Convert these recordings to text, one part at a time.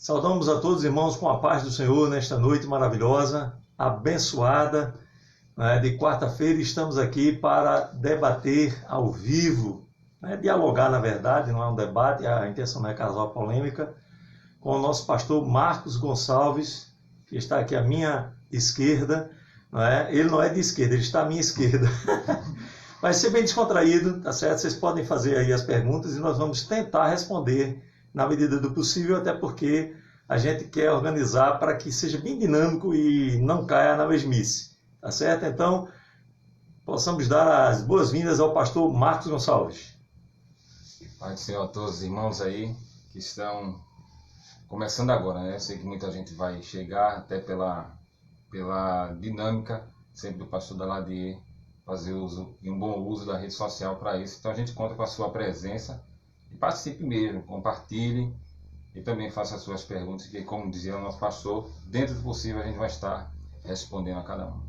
Saudamos a todos os irmãos com a paz do Senhor nesta noite maravilhosa, abençoada, né, de quarta-feira. Estamos aqui para debater ao vivo, né, dialogar na verdade, não é um debate, a intenção não é causar polêmica, com o nosso pastor Marcos Gonçalves, que está aqui à minha esquerda. Não é? Ele não é de esquerda, ele está à minha esquerda. Vai ser bem descontraído, tá certo? Vocês podem fazer aí as perguntas e nós vamos tentar responder na medida do possível, até porque a gente quer organizar para que seja bem dinâmico e não caia na mesmice, tá certo? Então, possamos dar as boas-vindas ao pastor Marcos Gonçalves. Pai do Senhor a todos os irmãos aí que estão começando agora, né? Eu sei que muita gente vai chegar até pela dinâmica sempre do pastor Daladier, fazer uso e um bom uso da rede social para isso. Então a gente conta com a sua presença e participe mesmo, compartilhe e também faça as suas perguntas, que como dizia o nosso pastor, dentro do possível a gente vai estar respondendo a cada um.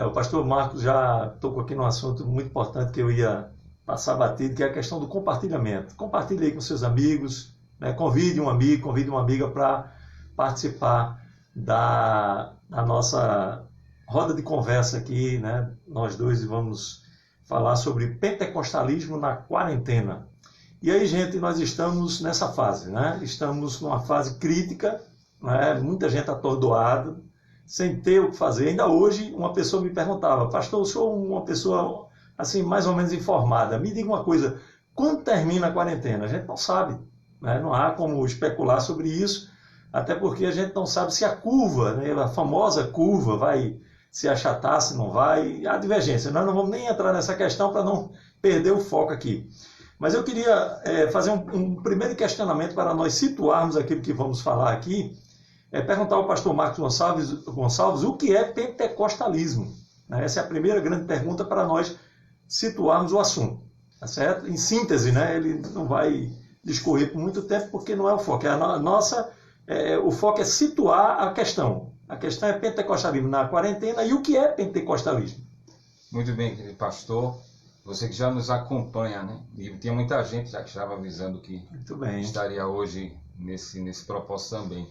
O pastor Marcos já tocou aqui num assunto muito importante que eu ia passar batido, que é a questão do compartilhamento. Compartilhe aí com seus amigos, né? Convide um amigo, convide uma amiga para participar da nossa roda de conversa aqui, né? Nós dois vamos falar sobre pentecostalismo na quarentena. E aí, gente, nós estamos nessa fase, né? Estamos numa fase crítica, né? Muita gente atordoada, sem ter o que fazer. Ainda hoje, uma pessoa me perguntava: pastor, eu sou uma pessoa assim, mais ou menos informada. Me diga uma coisa, quando termina a quarentena? A gente não sabe, né? Não há como especular sobre isso, até porque a gente não sabe se a curva, né? A famosa curva, vai se achatar, se não vai. Há divergência. Nós não vamos nem entrar nessa questão para não perder o foco aqui. Mas eu queria fazer um primeiro questionamento para nós situarmos aquilo que vamos falar aqui. Perguntar ao pastor Marcos Gonçalves o que é pentecostalismo. Essa é a primeira grande pergunta para nós situarmos o assunto. Tá certo? Em síntese, né? Ele não vai discorrer por muito tempo porque não é o foco. O foco é situar a questão. A questão é pentecostalismo na quarentena e o que é pentecostalismo. Muito bem, querido pastor. Você que já nos acompanha, né? E tinha muita gente já que estava avisando que estaria hoje nesse propósito também.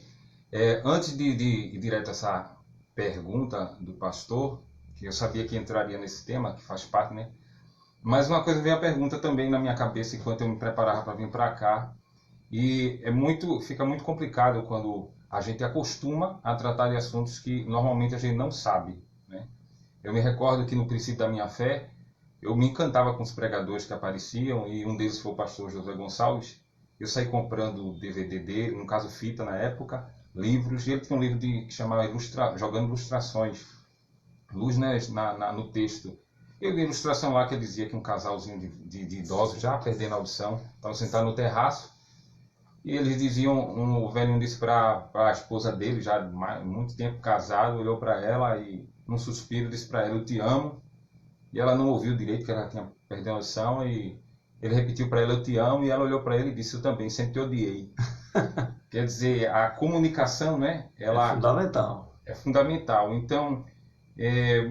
Antes de ir direto a essa pergunta do pastor, que eu sabia que entraria nesse tema, que faz parte, né? Mas uma coisa veio a pergunta também na minha cabeça enquanto eu me preparava para vir para cá. E fica muito complicado quando a gente acostuma a tratar de assuntos que normalmente a gente não sabe, né? Eu me recordo que no princípio da minha fé, eu me encantava com os pregadores que apareciam, e um deles foi o pastor José Gonçalves. Eu saí comprando o DVD dele, no caso fita na época, livros, e ele tinha um livro que chamava Jogando Ilustrações, luz, né, no texto. Eu vi a ilustração lá que ele dizia que um casalzinho de idosos, já perdendo a audição, estava sentado no terraço, e eles diziam, o velhinho disse para a esposa dele, já muito tempo casado, olhou para ela e, num suspiro, disse para ela: eu te amo. E ela não ouviu direito, porque ela tinha perdido a audição, e ele repetiu para ela: eu te amo, e ela olhou para ele e disse: eu também, sempre te odiei. Quer dizer, a comunicação, né? Ela é fundamental. É fundamental. Então,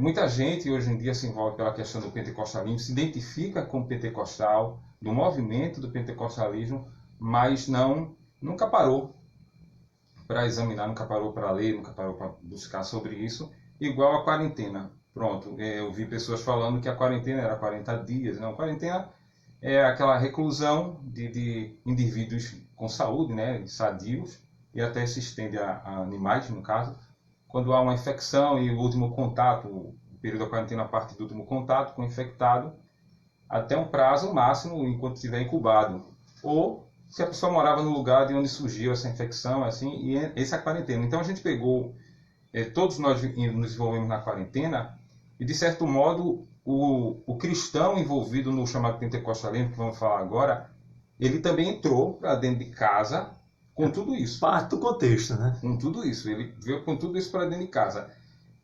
muita gente hoje em dia se envolve pela questão do pentecostalismo, se identifica com o pentecostal, do movimento do pentecostalismo, mas nunca parou para examinar, nunca parou para ler, nunca parou para buscar sobre isso, igual a quarentena. Pronto, eu vi pessoas falando que a quarentena era 40 dias. Não, a quarentena é aquela reclusão de indivíduos com saúde, né, sadios, e até se estende a animais, no caso, quando há uma infecção e o último contato, o período da quarentena a partir do último contato com o infectado, até um prazo máximo enquanto estiver incubado. Ou se a pessoa morava no lugar de onde surgiu essa infecção, assim, e essa é a quarentena. Então a gente pegou, todos nós nos envolvemos na quarentena, e de certo modo o cristão envolvido no chamado pentecostalismo, que vamos falar agora, ele também entrou para dentro de casa com tudo isso. Parte do contexto, né? Com tudo isso, ele veio com tudo isso para dentro de casa.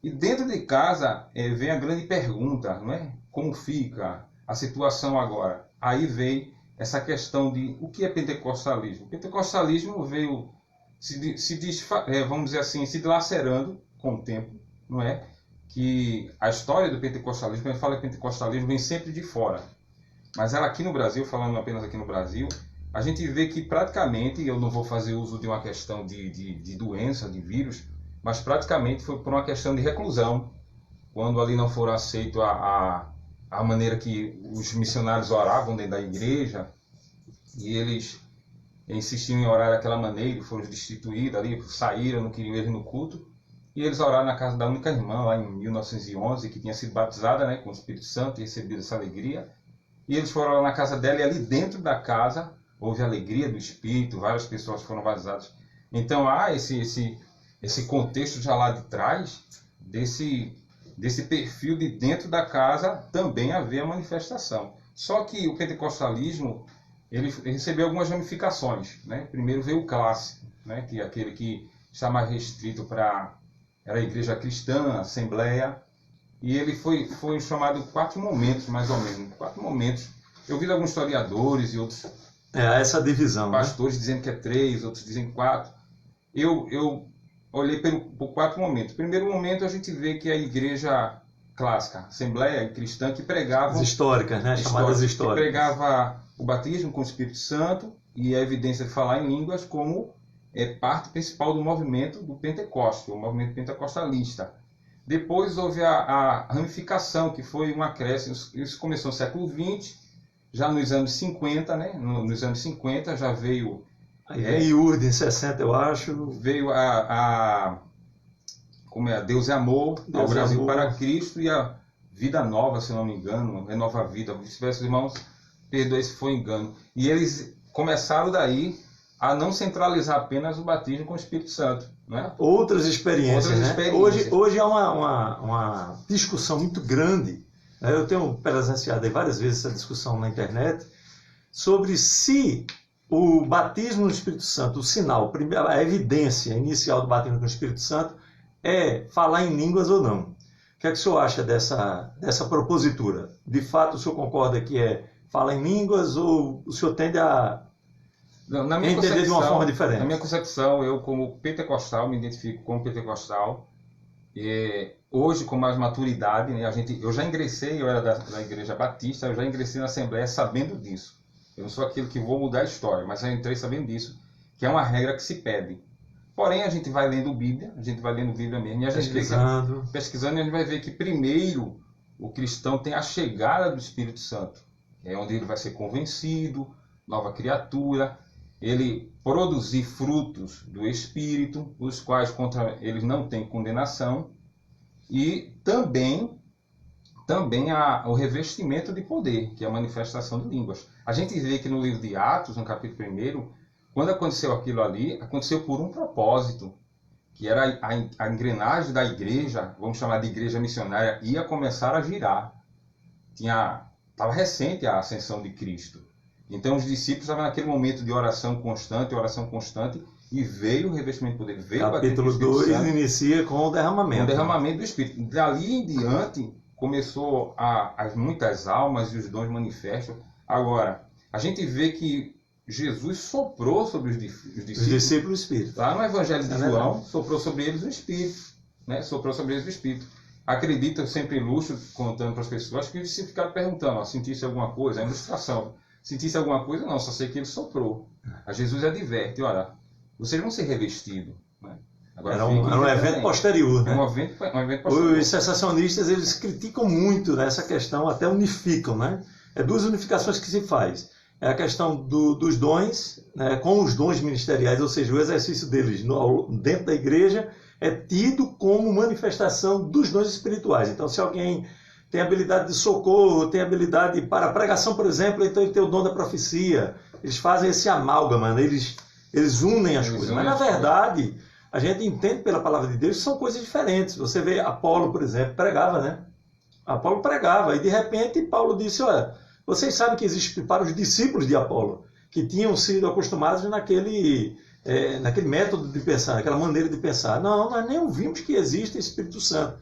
E dentro de casa vem a grande pergunta, não é? Como fica a situação agora? Aí vem essa questão de o que é pentecostalismo. O pentecostalismo veio vamos dizer assim, se dilacerando com o tempo, não é? Que a história do pentecostalismo, quando a gente fala de pentecostalismo, vem sempre de fora. Mas ela aqui no Brasil, falando apenas aqui no Brasil, a gente vê que praticamente, eu não vou fazer uso de uma questão de doença, de vírus, mas praticamente foi por uma questão de reclusão, quando ali não foram aceitos a maneira que os missionários oravam dentro da igreja, e eles insistiam em orar daquela maneira, e foram destituídos ali, saíram, não queriam eles no culto, e eles oraram na casa da única irmã, lá em 1911, que tinha sido batizada, né, com o Espírito Santo e recebido essa alegria, e eles foram lá na casa dela, e ali dentro da casa houve alegria do Espírito, várias pessoas foram batizadas. Então há esse contexto já lá de trás, desse perfil de dentro da casa, também haver a manifestação. Só que o pentecostalismo, ele recebeu algumas ramificações, né? Primeiro veio o clássico, né? Que é aquele que está mais restrito era a igreja cristã, a assembleia, e ele foi chamado 4 momentos, mais ou menos, 4 momentos. Eu vi alguns historiadores e outros essa divisão, pastores, né? Dizendo que é 3, outros dizem 4. Eu olhei por 4 momentos. Primeiro momento, a gente vê que a igreja clássica, assembleia cristã, que pregava... As históricas, né? Chamadas históricas. Que pregava o batismo com o Espírito Santo e a evidência de falar em línguas como parte principal do movimento do Pentecostes, o movimento pentecostalista. Depois houve a ramificação, que foi um acréscimo. Isso começou no século XX, já nos anos 50, né? Nos anos 50 já veio... Aí veio Urd em 60, eu acho. Veio como é? Deus é Amor, Deus ao Brasil Amor. para Cristo, e a Vida Nova, se não me engano, Renova a Vida. Se tivesse, irmãos, perdoe se for engano. E eles começaram daí a não centralizar apenas o batismo com o Espírito Santo, né? Outras experiências, né? experiências. Hoje há uma discussão muito grande, né? Eu tenho presenciado aí várias vezes essa discussão na internet sobre se o batismo no Espírito Santo, o sinal, a evidência inicial do batismo com o Espírito Santo é falar em línguas ou não. O que é que o senhor acha dessa propositura? De fato, o senhor concorda que falar em línguas, ou o senhor tende a entender de uma forma diferente? Na minha concepção, eu como pentecostal, me identifico como pentecostal, e hoje com mais maturidade, né, eu já ingressei, eu era da igreja batista, eu já ingressei na Assembleia sabendo disso. Eu não sou aquele que vou mudar a história, mas eu entrei sabendo disso, que é uma regra que se pede. Porém, a gente vai lendo Bíblia, mesmo, e a gente pesquisando, e a gente vai ver que primeiro o cristão tem a chegada do Espírito Santo, é onde ele vai ser convencido, nova criatura, ele produzir frutos do Espírito, os quais contra eles não tem condenação, e também há o revestimento de poder, que é a manifestação de línguas. A gente vê que no livro de Atos, no capítulo 1, quando aconteceu aquilo ali, aconteceu por um propósito, que era a engrenagem da igreja, vamos chamar de igreja missionária, ia começar a girar. Estava recente a ascensão de Cristo. Então os discípulos estavam naquele momento de oração constante, e veio o revestimento de poder. Veio capítulo 2 inicia com o derramamento. Com o derramamento do Espírito. Dali em diante, começou as muitas almas e os dons manifestam. Agora, a gente vê que Jesus soprou sobre os discípulos o Espírito. Lá no Evangelho de João, soprou sobre eles o Espírito. Né? Acredito, eu sempre ilustro, contando para as pessoas, que eles ficaram perguntando, sentisse alguma coisa, a ilustração. Sentisse alguma coisa? Não, só sei que ele soprou. A Jesus adverte, olha, vocês vão ser revestidos. Né? Agora, era um evento posterior, né? Um evento posterior. Os sensacionistas, eles criticam muito nessa questão, até unificam, né? É 2 unificações que se faz. É a questão dos dons, né, com os dons ministeriais, ou seja, o exercício deles dentro da igreja é tido como manifestação dos dons espirituais. Então, se alguém tem habilidade de socorro, tem habilidade para a pregação, por exemplo, então ele tem o dom da profecia. Eles fazem esse amálgama, né? Eles unem as coisas. Mas, na verdade, a gente entende pela palavra de Deus que são coisas diferentes. Você vê Apolo, por exemplo, pregava, né? Apolo pregava, e de repente Paulo disse, olha, vocês sabem que existe para os discípulos de Apolo, que tinham sido acostumados naquele método de pensar, naquela maneira de pensar. Não, nós nem ouvimos que existe Espírito Santo.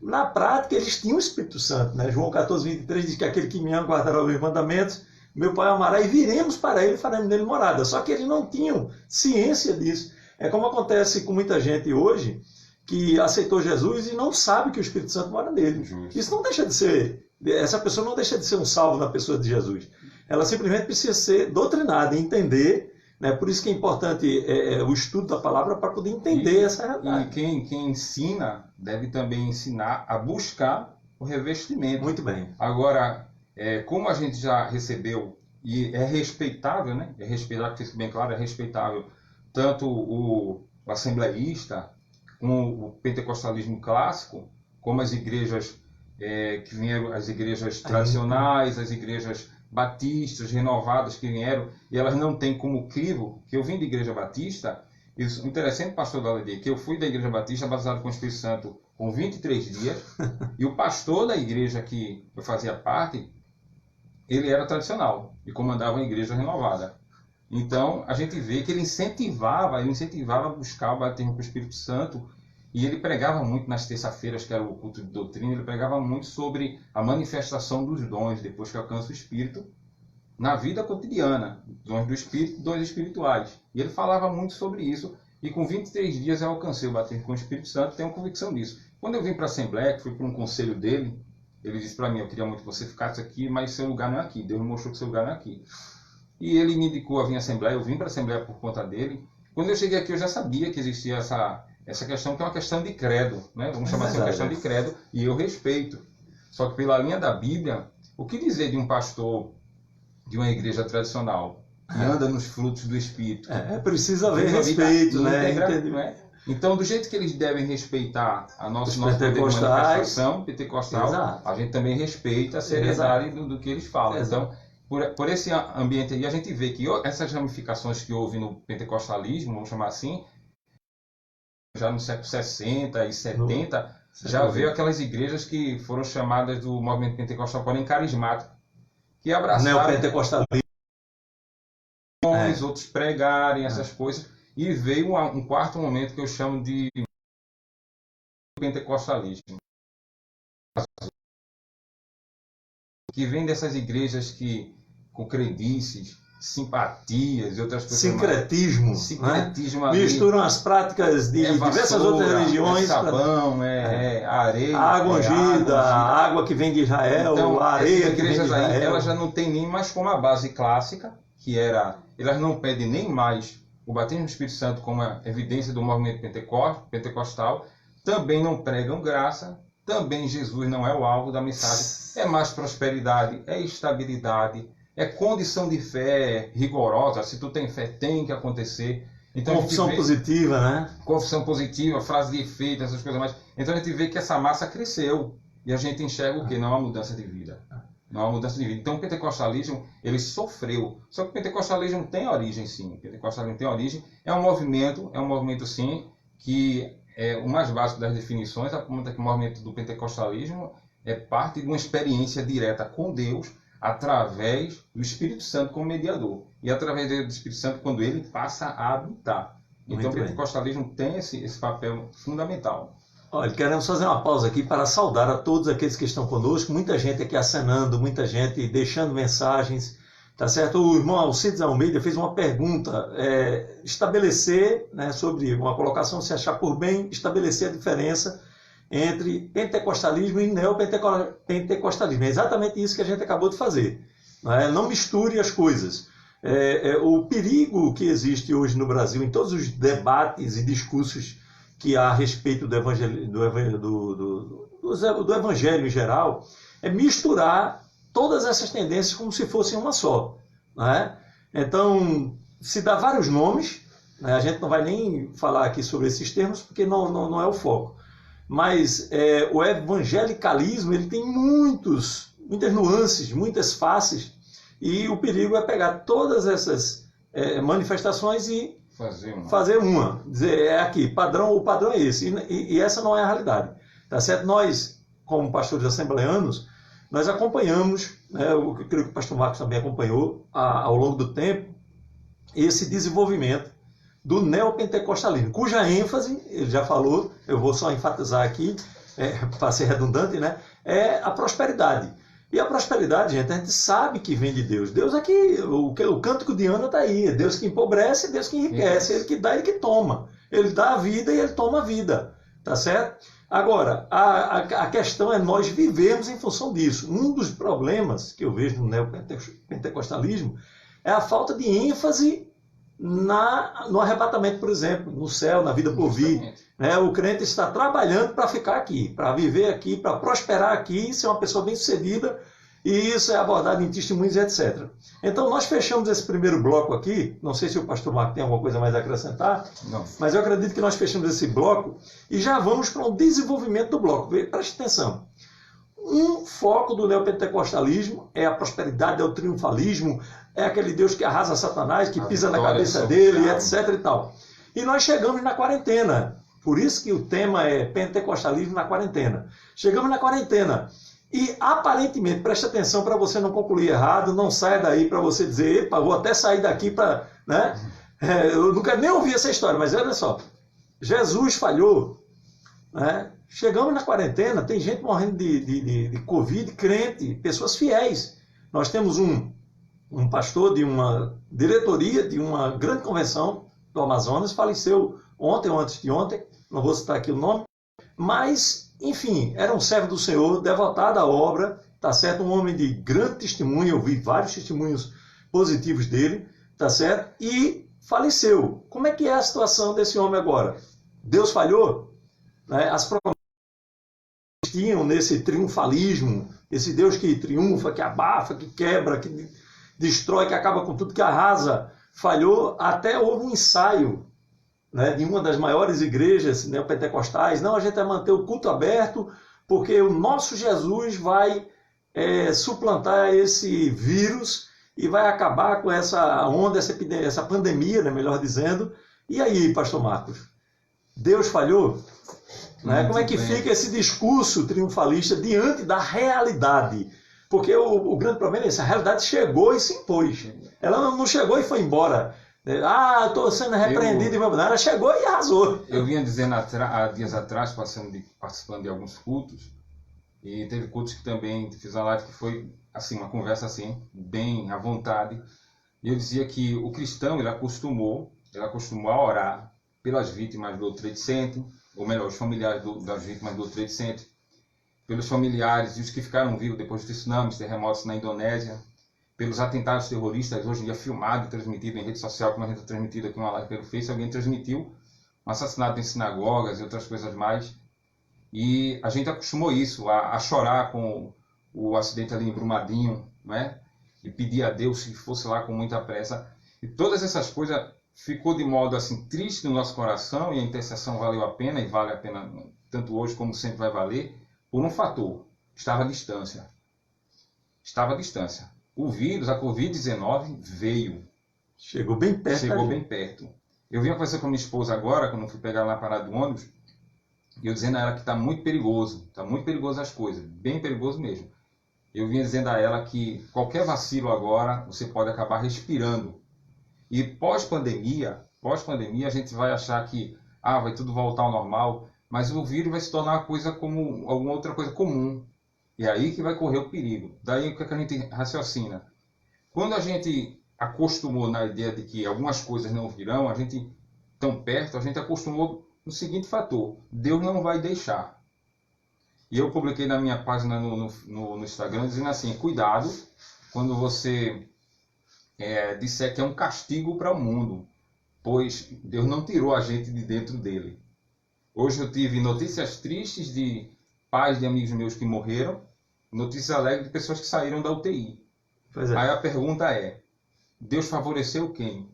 Na prática, eles tinham o Espírito Santo, né? João 14, 23 diz que aquele que me ama guardará os meus mandamentos, meu Pai amará, e viremos para ele e faremos nele morada. Só que eles não tinham ciência disso. É como acontece com muita gente hoje, que aceitou Jesus e não sabe que o Espírito Santo mora nele. Isso não deixa de ser... Essa pessoa não deixa de ser um salvo na pessoa de Jesus. ela simplesmente precisa ser doutrinada, entender, né? Por isso que é importante o estudo da palavra para poder entender essa realidade. E quem ensina deve também ensinar a buscar o revestimento. Muito bem. Agora, como a gente já recebeu, e é respeitável, né? É respeitável, fique bem claro, é respeitável tanto o assembleísta, como o pentecostalismo clássico, como as igrejas que vieram, as igrejas tradicionais, as igrejas batistas, renovadas que vieram, e elas não têm como crivo, que eu vim da igreja batista, isso, interessante, pastor Daledi, que eu fui da igreja batista batizado com o Espírito Santo com 23 dias, e o pastor da igreja que eu fazia parte, ele era tradicional e comandava uma igreja renovada. Então, a gente vê que ele incentivava a buscar o batismo com o Espírito Santo, e ele pregava muito nas terça-feiras, que era o culto de doutrina, ele pregava muito sobre a manifestação dos dons, depois que alcança o Espírito, na vida cotidiana, dons do Espírito, dons espirituais. E ele falava muito sobre isso, e com 23 dias eu alcancei o batismo com o Espírito Santo, tenho convicção disso. Quando eu vim para a Assembleia, que fui para um conselho dele, ele disse para mim, eu queria muito que você ficasse aqui, mas seu lugar não é aqui, Deus me mostrou que seu lugar não é aqui. E ele me indicou a vir à Assembleia, eu vim para a Assembleia por conta dele. Quando eu cheguei aqui, eu já sabia que existia essa questão, que é uma questão de credo, né? Vamos chamar assim, uma questão de credo, e eu respeito. Só que pela linha da Bíblia, o que dizer de um pastor de uma igreja tradicional que anda nos frutos do Espírito? Precisa haver respeito, né? Né? Então, do jeito que eles devem respeitar a nosso manifestação pentecostal, exato, a gente também respeita a seriedade do que eles falam. Exato. Então, por esse ambiente aí, a gente vê que essas ramificações que houve no pentecostalismo, vamos chamar assim, já no século 60 e 70, já veio aquelas igrejas que foram chamadas do movimento pentecostal, porém carismático, que abraçaram neopentecostalismo, outros pregarem essas coisas, e veio um quarto momento que eu chamo de pentecostalismo, que vem dessas igrejas que com crendices, simpatias e outras coisas. Sincretismo. Sincretismo, né? Misturam as práticas de diversas outras religiões. Sabão, areia. Água ungida, a água que vem de Israel, então, a areia essas igrejas que vem de Israel. Aí, elas já não têm nem mais como a base clássica, que era, elas não pedem nem mais o batismo do Espírito Santo como a evidência do movimento pentecostal, também não pregam graça, também Jesus não é o alvo da mensagem, é mais prosperidade, é estabilidade, é condição de fé rigorosa. Se tu tem fé, tem que acontecer. Então, confissão positiva, né? Confissão positiva, frase de efeito, essas coisas mais. Então a gente vê que essa massa cresceu e a gente enxerga o quê? Não é uma mudança de vida. Não é uma mudança de vida. Então o pentecostalismo, ele sofreu. Só que o pentecostalismo tem origem, sim. O pentecostalismo tem origem. É um movimento sim, que o mais básico das definições aponta que o movimento do pentecostalismo é parte de uma experiência direta com Deus, através do Espírito Santo como mediador. E através do Espírito Santo quando ele passa a habitar. Então o pentecostalismo tem esse papel fundamental. Olha, queremos fazer uma pausa aqui para saudar a todos aqueles que estão conosco. Muita gente aqui acenando, muita gente deixando mensagens. Tá certo? O irmão Alcides Almeida fez uma pergunta. Estabelecer, né, sobre uma colocação, se achar por bem, estabelecer a diferença entre pentecostalismo e neopentecostalismo. É exatamente isso que a gente acabou de fazer. Não misture as coisas. O perigo que existe hoje no Brasil, em todos os debates e discursos que há a respeito do evangelho em geral, é misturar todas essas tendências como se fossem uma só. Então, se dá vários nomes, a gente não vai nem falar aqui sobre esses termos, porque não é o foco. Mas o evangelicalismo ele tem muitas nuances, muitas faces, e o perigo é pegar todas essas manifestações e fazer uma. Dizer, aqui, o padrão é esse, e essa não é a realidade. Tá certo? Nós, como pastores assembleanos, nós acompanhamos, eu creio que o pastor Marcos também acompanhou, ao longo do tempo, esse desenvolvimento do neopentecostalismo, cuja ênfase, ele já falou, eu vou só enfatizar aqui, para ser redundante, né, é a prosperidade. E a prosperidade, gente, a gente sabe que vem de Deus. Deus é que, o cântico de Ana está aí, é Deus que empobrece, é Deus que enriquece, Ele que dá e Ele que toma. Ele dá a vida e Ele toma a vida, tá certo? Agora, a questão é nós vivemos em função disso. Um dos problemas que eu vejo no neopentecostalismo é a falta de ênfase no arrebatamento, por exemplo, no céu, na vida por vir. Né? O crente está trabalhando para ficar aqui, para viver aqui, para prosperar aqui, ser uma pessoa bem-sucedida, e isso é abordado em testemunhos, etc. Então, nós fechamos esse primeiro bloco aqui. Não sei se o pastor Marco tem alguma coisa mais a acrescentar, não, mas eu acredito que nós fechamos esse bloco e já vamos para o desenvolvimento do bloco. Preste atenção. Um foco do neopentecostalismo é a prosperidade, é o triunfalismo, é aquele Deus que arrasa Satanás, que pisa na cabeça dele, etc. e tal. E nós chegamos na quarentena. Por isso que o tema é pentecostalismo na quarentena. Chegamos na quarentena. E, aparentemente, preste atenção para você não concluir errado, não saia daí para você dizer, epa, vou até sair daqui para... Né? Eu nunca nem ouvi essa história, mas olha só, Jesus falhou, né? Chegamos na quarentena, tem gente morrendo de Covid, crente, pessoas fiéis. Nós temos um pastor de uma diretoria de uma grande convenção do Amazonas, faleceu ontem ou antes de ontem, não vou citar aqui o nome, mas... Enfim, era um servo do Senhor, devotado à obra, tá certo? Um homem de grande testemunho, eu vi vários testemunhos positivos dele, tá certo? E faleceu. Como é que é a situação desse homem agora? Deus falhou? Né? As promessas tinham nesse triunfalismo, esse Deus que triunfa, que abafa, que quebra, que destrói, que acaba com tudo, que arrasa, falhou. Até houve um ensaio, né, de uma das maiores igrejas neopentecostais. Não, a gente vai manter o culto aberto, porque o nosso Jesus vai suplantar esse vírus e vai acabar com essa onda, essa pandemia, né, melhor dizendo. E aí, pastor Marcos? Deus falhou? Né? Como é que fica esse discurso triunfalista diante da realidade? Porque o grande problema é esse, a realidade chegou e se impôs. Ela não chegou e foi embora. Ah, estou sendo repreendido. Ela chegou e arrasou. Eu vinha dizendo há dias atrás, participando de alguns cultos, e teve cultos que também fiz uma live que foi assim, uma conversa assim, bem à vontade. E eu dizia que o cristão ele acostumou a orar pelas vítimas do Trade Center, ou melhor, os familiares das vítimas do Trade Center, pelos familiares e os que ficaram vivos depois dos tsunamis, terremotos na Indonésia, pelos atentados terroristas, hoje em dia filmado e transmitido em rede social, como a gente está transmitido aqui uma live pelo Face, alguém transmitiu um assassinato em sinagogas e outras coisas mais. E a gente acostumou isso, a chorar com o acidente ali em Brumadinho, né? E pedir a Deus que fosse lá com muita pressa. E todas essas coisas ficou de modo assim triste no nosso coração, e a intercessão valeu a pena, e vale a pena tanto hoje como sempre vai valer, por um fator: estava à distância. Estava à distância. O vírus, a Covid-19, veio. Chegou bem perto. Chegou bem perto. Eu vinha conversar com a minha esposa agora, quando eu fui pegar lá na parada do ônibus, e eu dizendo a ela que está muito perigoso as coisas, bem perigoso mesmo. Eu vinha dizendo a ela que qualquer vacilo agora, você pode acabar respirando. E pós-pandemia, a gente vai achar que vai tudo voltar ao normal, mas o vírus vai se tornar uma coisa como alguma outra coisa comum. E é aí que vai correr o perigo. Daí o que a gente raciocina? Quando a gente acostumou na ideia de que algumas coisas não virão, a gente tão perto, a gente acostumou no seguinte fator: Deus não vai deixar. E eu publiquei na minha página no Instagram dizendo assim: cuidado quando você disser que é um castigo para o mundo, pois Deus não tirou a gente de dentro dele. Hoje eu tive notícias tristes de pais de amigos meus que morreram, notícias alegres de pessoas que saíram da UTI. Pois é. Aí a pergunta é: Deus favoreceu quem?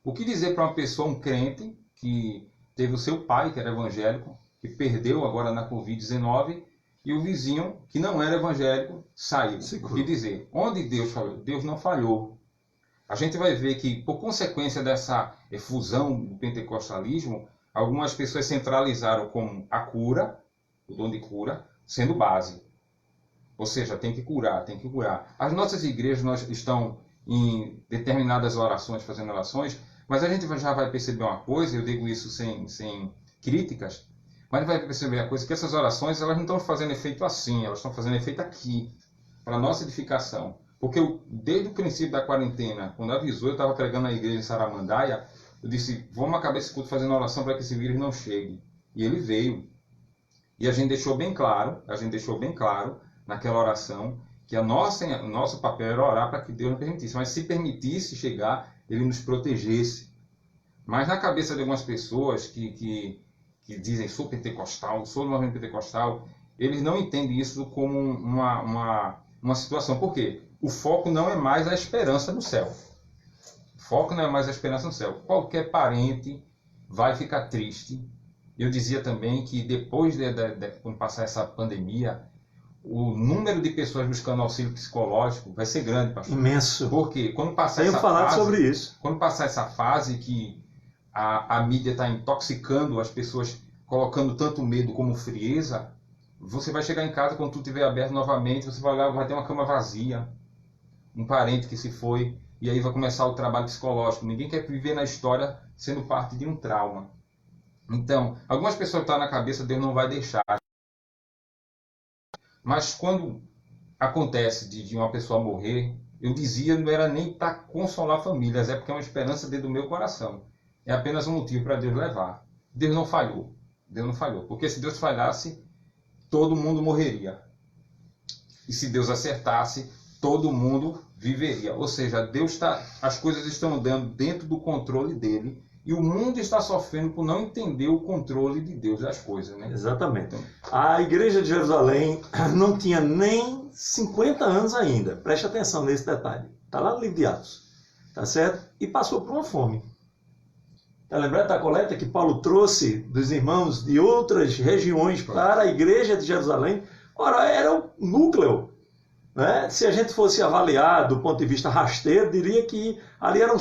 O que dizer para uma pessoa, um crente, que teve o seu pai, que era evangélico, que perdeu agora na Covid-19, e o vizinho, que não era evangélico, saiu? Seguro. O que dizer? Onde Deus falhou? Deus não falhou. A gente vai ver que, por consequência dessa efusão do pentecostalismo, algumas pessoas centralizaram como a cura, o dom de cura, sendo base. Ou seja, tem que curar, tem que curar. As nossas igrejas estão em determinadas orações, fazendo orações, mas a gente já vai perceber uma coisa, eu digo isso sem críticas, mas vai perceber a coisa, que essas orações elas não estão fazendo efeito assim, elas estão fazendo efeito aqui, para a nossa edificação. Porque desde o princípio da quarentena, quando avisou, eu estava pregando na igreja em Saramandaia, eu disse: vamos acabar esse culto fazendo oração para que esse vírus não chegue. E ele veio. E a gente deixou bem claro naquela oração que o nosso papel era orar para que Deus não permitisse, mas se permitisse chegar, Ele nos protegesse. Mas na cabeça de algumas pessoas que dizem sou pentecostal, sou do movimento pentecostal, eles não entendem isso como uma situação. Por quê? O foco não é mais a esperança no céu. O foco não é mais a esperança no céu. Qualquer parente vai ficar triste. Eu dizia também que depois quando passar essa pandemia, o número de pessoas buscando auxílio psicológico vai ser grande, pastor. Imenso. Porque quando passar Tenho falado sobre isso. Quando passar essa fase que a mídia está intoxicando as pessoas, colocando tanto medo como frieza, você vai chegar em casa, quando tudo estiver aberto novamente, você vai olhar, vai ter uma cama vazia, um parente que se foi, e aí vai começar o trabalho psicológico. Ninguém quer viver na história sendo parte de um trauma. Então, algumas pessoas estão na cabeça, Deus não vai deixar. Mas quando acontece de uma pessoa morrer, eu dizia, não era nem para consolar famílias, é porque é uma esperança dentro do meu coração. É apenas um motivo para Deus levar. Deus não falhou. Deus não falhou. Porque se Deus falhasse, todo mundo morreria. E se Deus acertasse, todo mundo viveria. Ou seja, as coisas estão andando dentro do controle dele. E o mundo está sofrendo por não entender o controle de Deus das coisas, né? Exatamente. A igreja de Jerusalém não tinha nem 50 anos ainda. Preste atenção nesse detalhe. Está lá no livro de Atos. Tá certo? E passou por uma fome. Está lembrado da coleta que Paulo trouxe dos irmãos de outras regiões para a igreja de Jerusalém? Ora, era o núcleo. Né? Se a gente fosse avaliar do ponto de vista rasteiro, diria que ali eram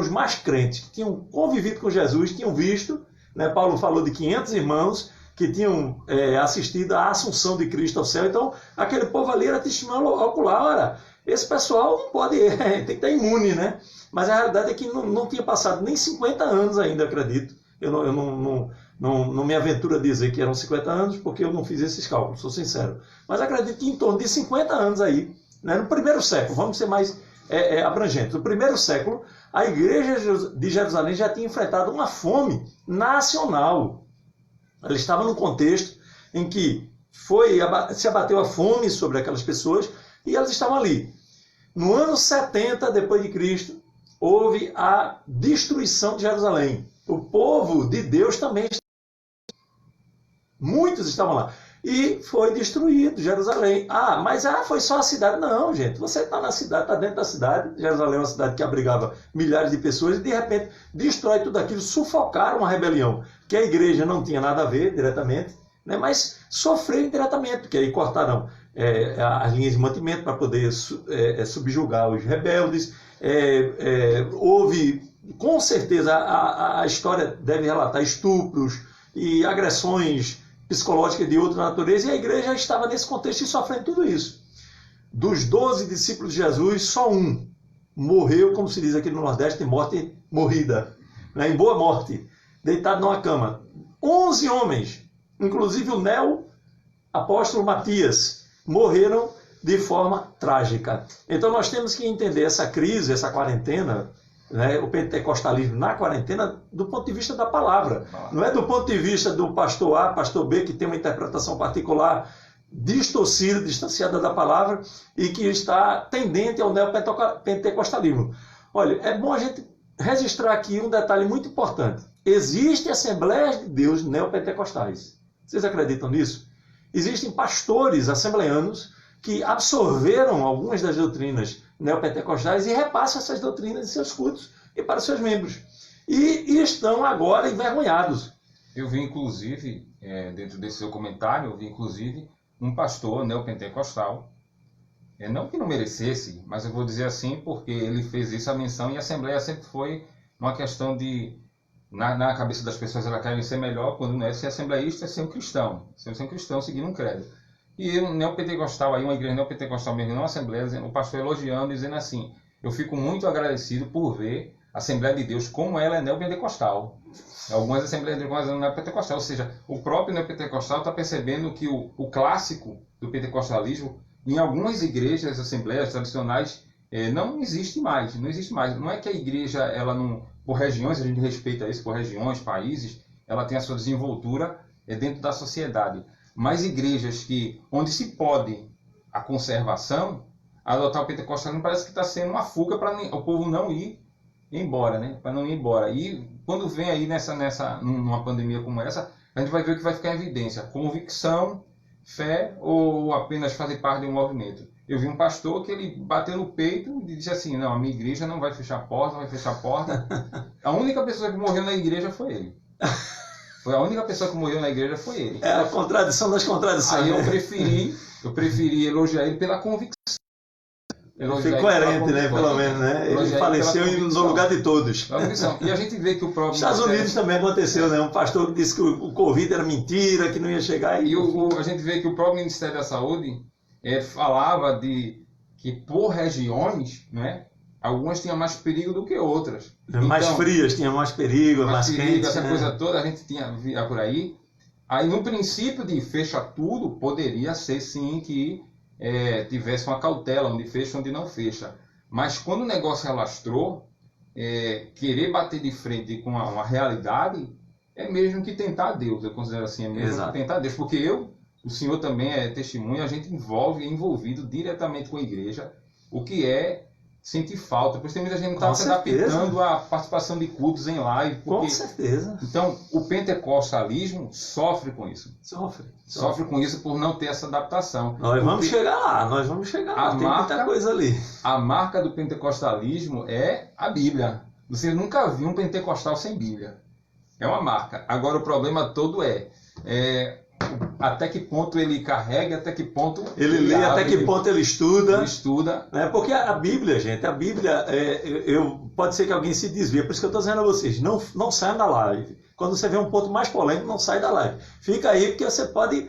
os mais crentes, que tinham convivido com Jesus, tinham visto, né? Paulo falou de 500 irmãos que tinham assistido à assunção de Cristo ao céu. Então, aquele povo ali era testemunho ocular. Ora, esse pessoal não pode, tem que estar imune, né? Mas a realidade é que não tinha passado nem 50 anos ainda, acredito. Eu não me aventuro a dizer que eram 50 anos, porque eu não fiz esses cálculos, sou sincero. Mas acredito que em torno de 50 anos aí, né, no primeiro século, vamos ser mais abrangentes, no primeiro século, a igreja de Jerusalém já tinha enfrentado uma fome nacional. Ela estava num contexto em que se abateu a fome sobre aquelas pessoas e elas estavam ali. No ano 70 depois de Cristo, houve a destruição de Jerusalém. O povo de Deus também estava. Muitos estavam lá. E foi destruído Jerusalém. Mas foi só a cidade. Não, gente. Você está na cidade, está dentro da cidade. Jerusalém é uma cidade que abrigava milhares de pessoas e de repente destrói tudo aquilo. Sufocaram uma rebelião que a igreja não tinha nada a ver diretamente, né? Mas sofreu indiretamente, porque aí cortaram as linhas de mantimento para poder subjugar os rebeldes. Houve, com certeza, a história deve relatar estupros e agressões psicológicas de outra natureza, e a igreja estava nesse contexto e sofrendo tudo isso. Dos 12 discípulos de Jesus, só um morreu, como se diz aqui no Nordeste, de morte morrida, né? Em boa morte, deitado numa cama. 11 homens, inclusive o apóstolo Matias, morreram de forma trágica. Então nós temos que entender essa crise, essa quarentena, né, o pentecostalismo na quarentena, do ponto de vista da palavra. Não é do ponto de vista do pastor A, pastor B, que tem uma interpretação particular distorcida, distanciada da palavra e que está tendente ao neopentecostalismo. Olha, é bom a gente registrar aqui um detalhe muito importante. Existem assembleias de Deus neopentecostais. Vocês acreditam nisso? Existem pastores assembleanos que absorveram algumas das doutrinas neopentecostais e repassam essas doutrinas em seus cultos e para os seus membros. E estão agora envergonhados. Eu vi, inclusive, dentro desse seu comentário, eu vi, inclusive, um pastor neopentecostal, não que não merecesse, mas eu vou dizer assim, porque ele fez isso a menção, e a Assembleia sempre foi uma questão de, na cabeça das pessoas, ela querem ser melhor, quando não é ser assembleísta, é ser um cristão. Ser um cristão seguindo um credo. E um neopentecostal, aí uma igreja neopentecostal mesmo, não assembleia, o pastor elogiando, dizendo assim, eu fico muito agradecido por ver a Assembleia de Deus como ela é neopentecostal. Algumas assembleias de Deus não é neopentecostal, ou seja, o próprio neopentecostal está percebendo que o clássico do pentecostalismo, em algumas igrejas, assembleias tradicionais, não existe mais, não existe mais. Não é que a igreja, ela não, por regiões, a gente respeita isso, por regiões, países, ela tem a sua desenvoltura dentro da sociedade. Mas igrejas onde se pode a conservação, adotar o pentecostalismo parece que está sendo uma fuga para o povo não ir embora, né? Para não ir embora. E quando vem aí numa pandemia como essa, a gente vai ver o que vai ficar em evidência: convicção, fé ou apenas fazer parte de um movimento. Eu vi um pastor que ele bateu no peito e disse assim: não, a minha igreja não vai fechar a porta, não vai fechar a porta. A única pessoa que morreu na igreja foi ele. Foi a única pessoa que morreu na igreja foi ele. É a contradição das contradições. Aí eu preferi elogiar ele pela convicção. Foi coerente, né? Pelo menos, né? Ele faleceu no lugar de todos. E a gente vê que o próprio... Estados Unidos também aconteceu, né? Um pastor que disse que o Covid era mentira, que não ia chegar... E a gente vê que o próprio Ministério da Saúde falava que por regiões, né? Algumas tinham mais perigo do que outras. Mais frias tinham mais perigo, mais quentes. Essa coisa toda a gente tinha por aí. Aí no princípio de fecha tudo, poderia ser sim que tivesse uma cautela, onde fecha, onde não fecha. Mas quando o negócio alastrou, querer bater de frente com uma realidade é mesmo que tentar Deus. Eu considero assim, é mesmo que tentar Deus. Porque o senhor também é testemunha, a gente é envolvido diretamente com a igreja, o que sentir falta. Pois tem muita gente que não está se adaptando à participação de cultos em live. Com certeza. Então, o pentecostalismo sofre com isso. Sofre com isso por não ter essa adaptação. Vamos chegar lá. Tem muita coisa ali. A marca do pentecostalismo é a Bíblia. Você nunca viu um pentecostal sem Bíblia. É uma marca. Agora, o problema todo até que ponto ele carrega, até que ponto ele lê, até que ponto ele estuda. Né? Porque a Bíblia, gente, pode ser que alguém se desvie, por isso que eu estou dizendo a vocês, não saiam da live. Quando você vê um ponto mais polêmico, não sai da live. Fica aí, porque você pode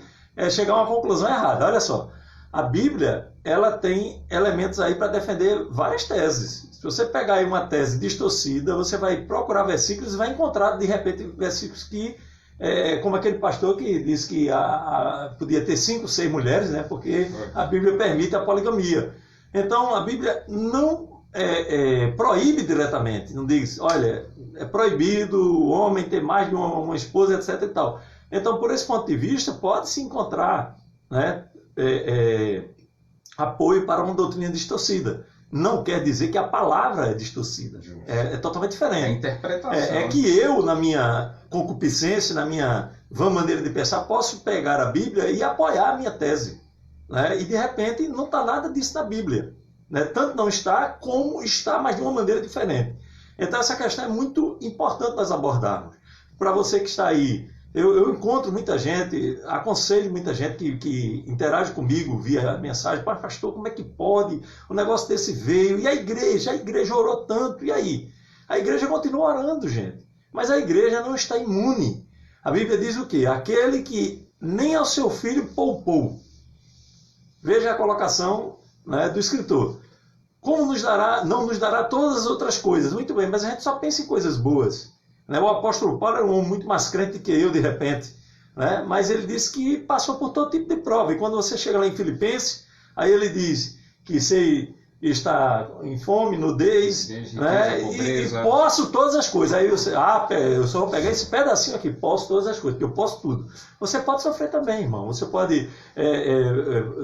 chegar a uma conclusão errada. Olha só, a Bíblia, ela tem elementos aí para defender várias teses. Se você pegar aí uma tese distorcida, você vai procurar versículos e vai encontrar, de repente, versículos que como aquele pastor que disse que podia ter 5, 6 mulheres, né? Porque a Bíblia permite a poligamia. Então, a Bíblia não proíbe diretamente, não diz, olha, é proibido o homem ter mais de uma esposa, etc. e tal. Então, por esse ponto de vista, pode-se encontrar, né, apoio para uma doutrina distorcida. Não quer dizer que a palavra é distorcida. É totalmente diferente. É a interpretação. É que eu, na minha concupiscência, na minha vã maneira de pensar, posso pegar a Bíblia e apoiar a minha tese. Né? E, de repente, não está nada disso na Bíblia. Né? Tanto não está, como está, mas de uma maneira diferente. Então, essa questão é muito importante nós abordarmos. Para você que está aí, eu encontro muita gente, aconselho muita gente que interage comigo via mensagem: pastor, como é que pode? O negócio desse veio. E a igreja orou tanto, e aí? A igreja continua orando, gente. Mas a igreja não está imune. A Bíblia diz o quê? Aquele que nem ao seu filho poupou. Veja a colocação, né, do escritor. Como não nos dará todas as outras coisas? Muito bem, mas a gente só pensa em coisas boas. O apóstolo Paulo era um homem muito mais crente que eu, de repente, né? Mas ele disse que passou por todo tipo de prova. E quando você chega lá em Filipenses, aí ele diz que você está em fome, nudez, né? E posso todas as coisas. Aí você, eu só vou pegar esse pedacinho aqui, posso todas as coisas, porque eu posso tudo. Você pode sofrer também, irmão. Você pode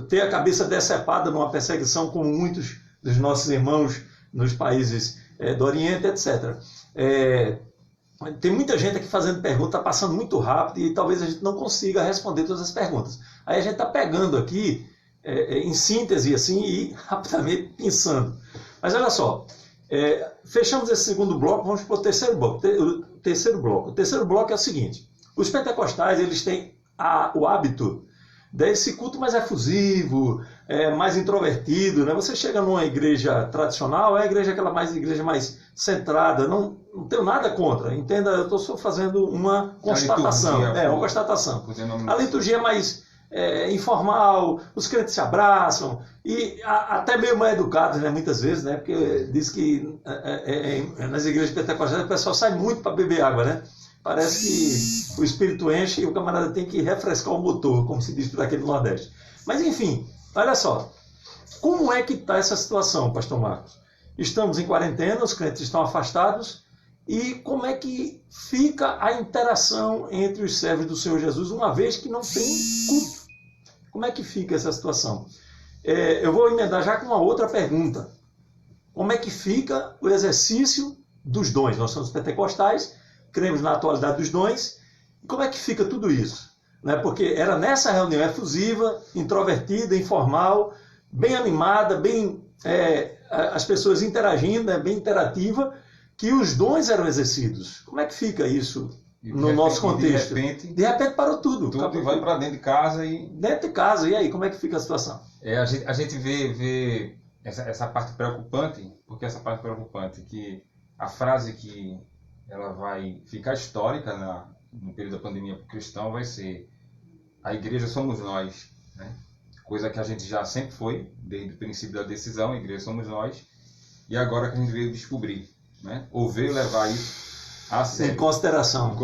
ter a cabeça decepada numa perseguição, como muitos dos nossos irmãos nos países do Oriente, etc. Tem muita gente aqui fazendo pergunta, está passando muito rápido e talvez a gente não consiga responder todas as perguntas. Aí a gente está pegando aqui, em síntese, assim, e rapidamente pensando. Mas olha só, fechamos esse segundo bloco, vamos para o terceiro bloco. O terceiro bloco é o seguinte: os pentecostais, eles têm o hábito desse culto mais efusivo, mais introvertido, né? Você chega numa igreja tradicional, é a igreja igreja mais centrada, não tenho nada contra, entenda, eu estou só fazendo uma constatação. Uma constatação. A liturgia é mais informal, os crentes se abraçam, e até meio mal educados, né, muitas vezes, né? Porque diz que nas igrejas pentecostais o pessoal sai muito para beber água, né? Parece que o espírito enche e o camarada tem que refrescar o motor, como se diz por aqui no Nordeste. Mas enfim, olha só. Como é que está essa situação, pastor Marcos? Estamos em quarentena, os crentes estão afastados E como é que fica a interação entre os servos do Senhor Jesus, uma vez que não tem culto? Como é que fica essa situação? Eu vou emendar já com uma outra pergunta. Como é que fica o exercício dos dons? Nós somos pentecostais, cremos na atualidade dos dons. E como é que fica tudo isso? Né? Porque era nessa reunião efusiva, introvertida, informal, bem animada, bem, as pessoas interagindo, né? Bem interativa, que os dons eram exercidos. Como é que fica isso no nosso contexto? De repente parou tudo. Tudo vai para dentro de casa e... Dentro de casa, e aí, como é que fica a situação? A gente vê essa parte preocupante, porque essa parte preocupante, que a frase que ela vai ficar histórica no período da pandemia para o cristão vai ser: a igreja somos nós, né? Coisa que a gente já sempre foi, desde o princípio da decisão, a igreja somos nós, e agora que a gente veio descobrir, né? Ou veio levar isso a sério. Em consideração.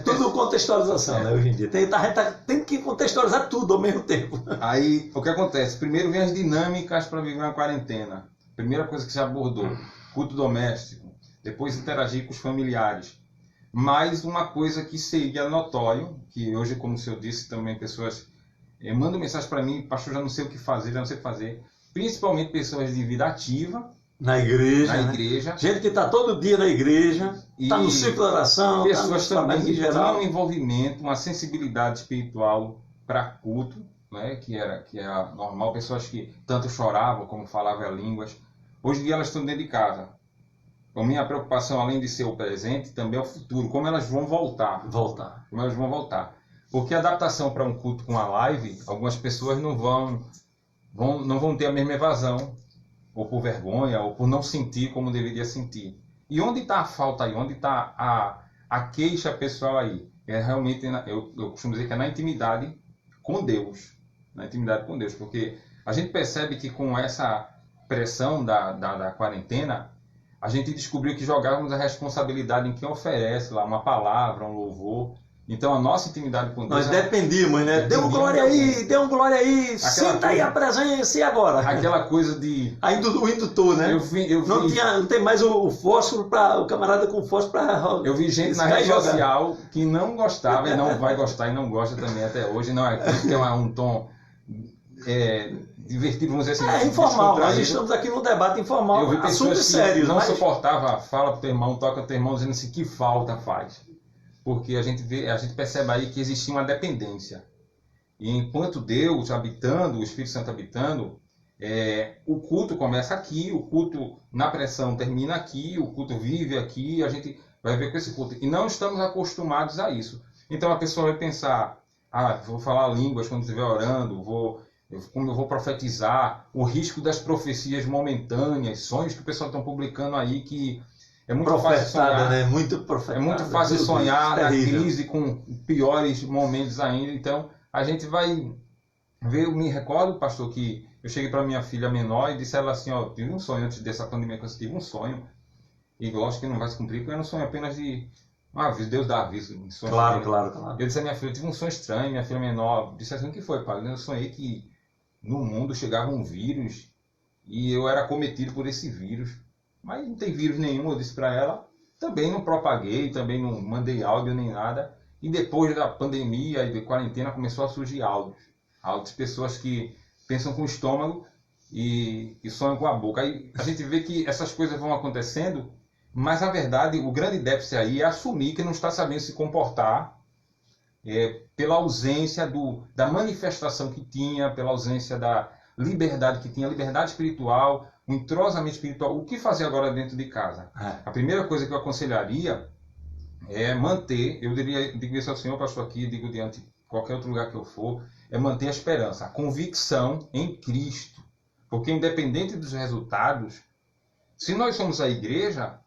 Tudo contextualização, né, hoje em dia. A gente tá tendo que contextualizar tudo ao mesmo tempo. Aí, o que acontece? Primeiro vem as dinâmicas para viver uma quarentena. Primeira coisa que você abordou, culto doméstico. Depois interagir com os familiares. Mais uma coisa que seria notório, que hoje, como o senhor disse, também pessoas mandam mensagem para mim: pastor, já não sei o que fazer, já não sei o que fazer. Principalmente pessoas de vida ativa. Na igreja. Gente que está todo dia na igreja, está no ciclo de oração, pessoas também que tinham um envolvimento, uma sensibilidade espiritual para culto, né? que era normal, pessoas que tanto choravam como falavam línguas. Hoje em dia elas estão dentro de casa. A minha preocupação, além de ser o presente, também é o futuro, como elas vão voltar. Como elas vão voltar. Porque a adaptação para um culto com a live, algumas pessoas não vão ter a mesma evasão, ou por vergonha, ou por não sentir como deveria sentir. E onde está a falta aí? Onde está a queixa pessoal aí? Realmente, eu costumo dizer que é na intimidade com Deus. Na intimidade com Deus. Porque a gente percebe que com essa pressão da quarentena, a gente descobriu que jogávamos a responsabilidade em quem oferece lá uma palavra, um louvor. Então a nossa intimidade com Deus... Nós dependíamos, né? Dê um glória aí, sinta aí a presença, e agora? Aquela coisa de... O indutor, né? Não tem mais o fósforo, o camarada com fósforo para... Eu vi gente na rede social que não gostava e não vai gostar e não gosta também até hoje. Não é que é um tom divertido, vamos dizer assim. Informal, nós estamos aqui num debate informal, eu vi assuntos sérios. Não suportava, fala pro teu irmão, toca pro teu irmão, dizendo assim, que falta faz. Porque a gente percebe aí que existia uma dependência. E enquanto Deus habitando, o Espírito Santo habitando, o culto começa aqui, o culto na pressão termina aqui, o culto vive aqui, a gente vai ver com esse culto. E não estamos acostumados a isso. Então a pessoa vai pensar: vou falar línguas quando estiver orando, como eu vou profetizar, o risco das profecias momentâneas, sonhos que o pessoal está publicando aí que... É muito fácil sonhar, né? Muito profetada. É muito fácil sonhar na crise com piores momentos ainda. Então, a gente vai ver. Eu me recordo, pastor, que eu cheguei para minha filha menor e disse a ela assim: tive um sonho antes dessa pandemia, que eu tive um sonho. E lógico que não vai se cumprir, porque era um sonho apenas de um aviso. Deus dá aviso. Claro. Eu disse à minha filha: eu tive um sonho estranho. Minha filha menor disse assim: o que foi, pai? Eu sonhei que no mundo chegava um vírus e eu era acometido por esse vírus. Mas não tem vírus nenhum, eu disse para ela. Também não propaguei, também não mandei áudio nem nada. E depois da pandemia e da quarentena começou a surgir áudios. Áudios de pessoas que pensam com o estômago e sonham com a boca. Aí a gente vê que essas coisas vão acontecendo, mas na verdade o grande déficit aí é assumir que não está sabendo se comportar pela ausência da manifestação que tinha, pela ausência da liberdade que tinha, liberdade espiritual, um entrosamento espiritual. O que fazer agora dentro de casa? A primeira coisa que eu aconselharia é manter, digo isso ao senhor, pastor, aqui, digo diante de qualquer outro lugar que eu for, é manter a esperança, a convicção em Cristo. Porque independente dos resultados, se nós somos a igreja,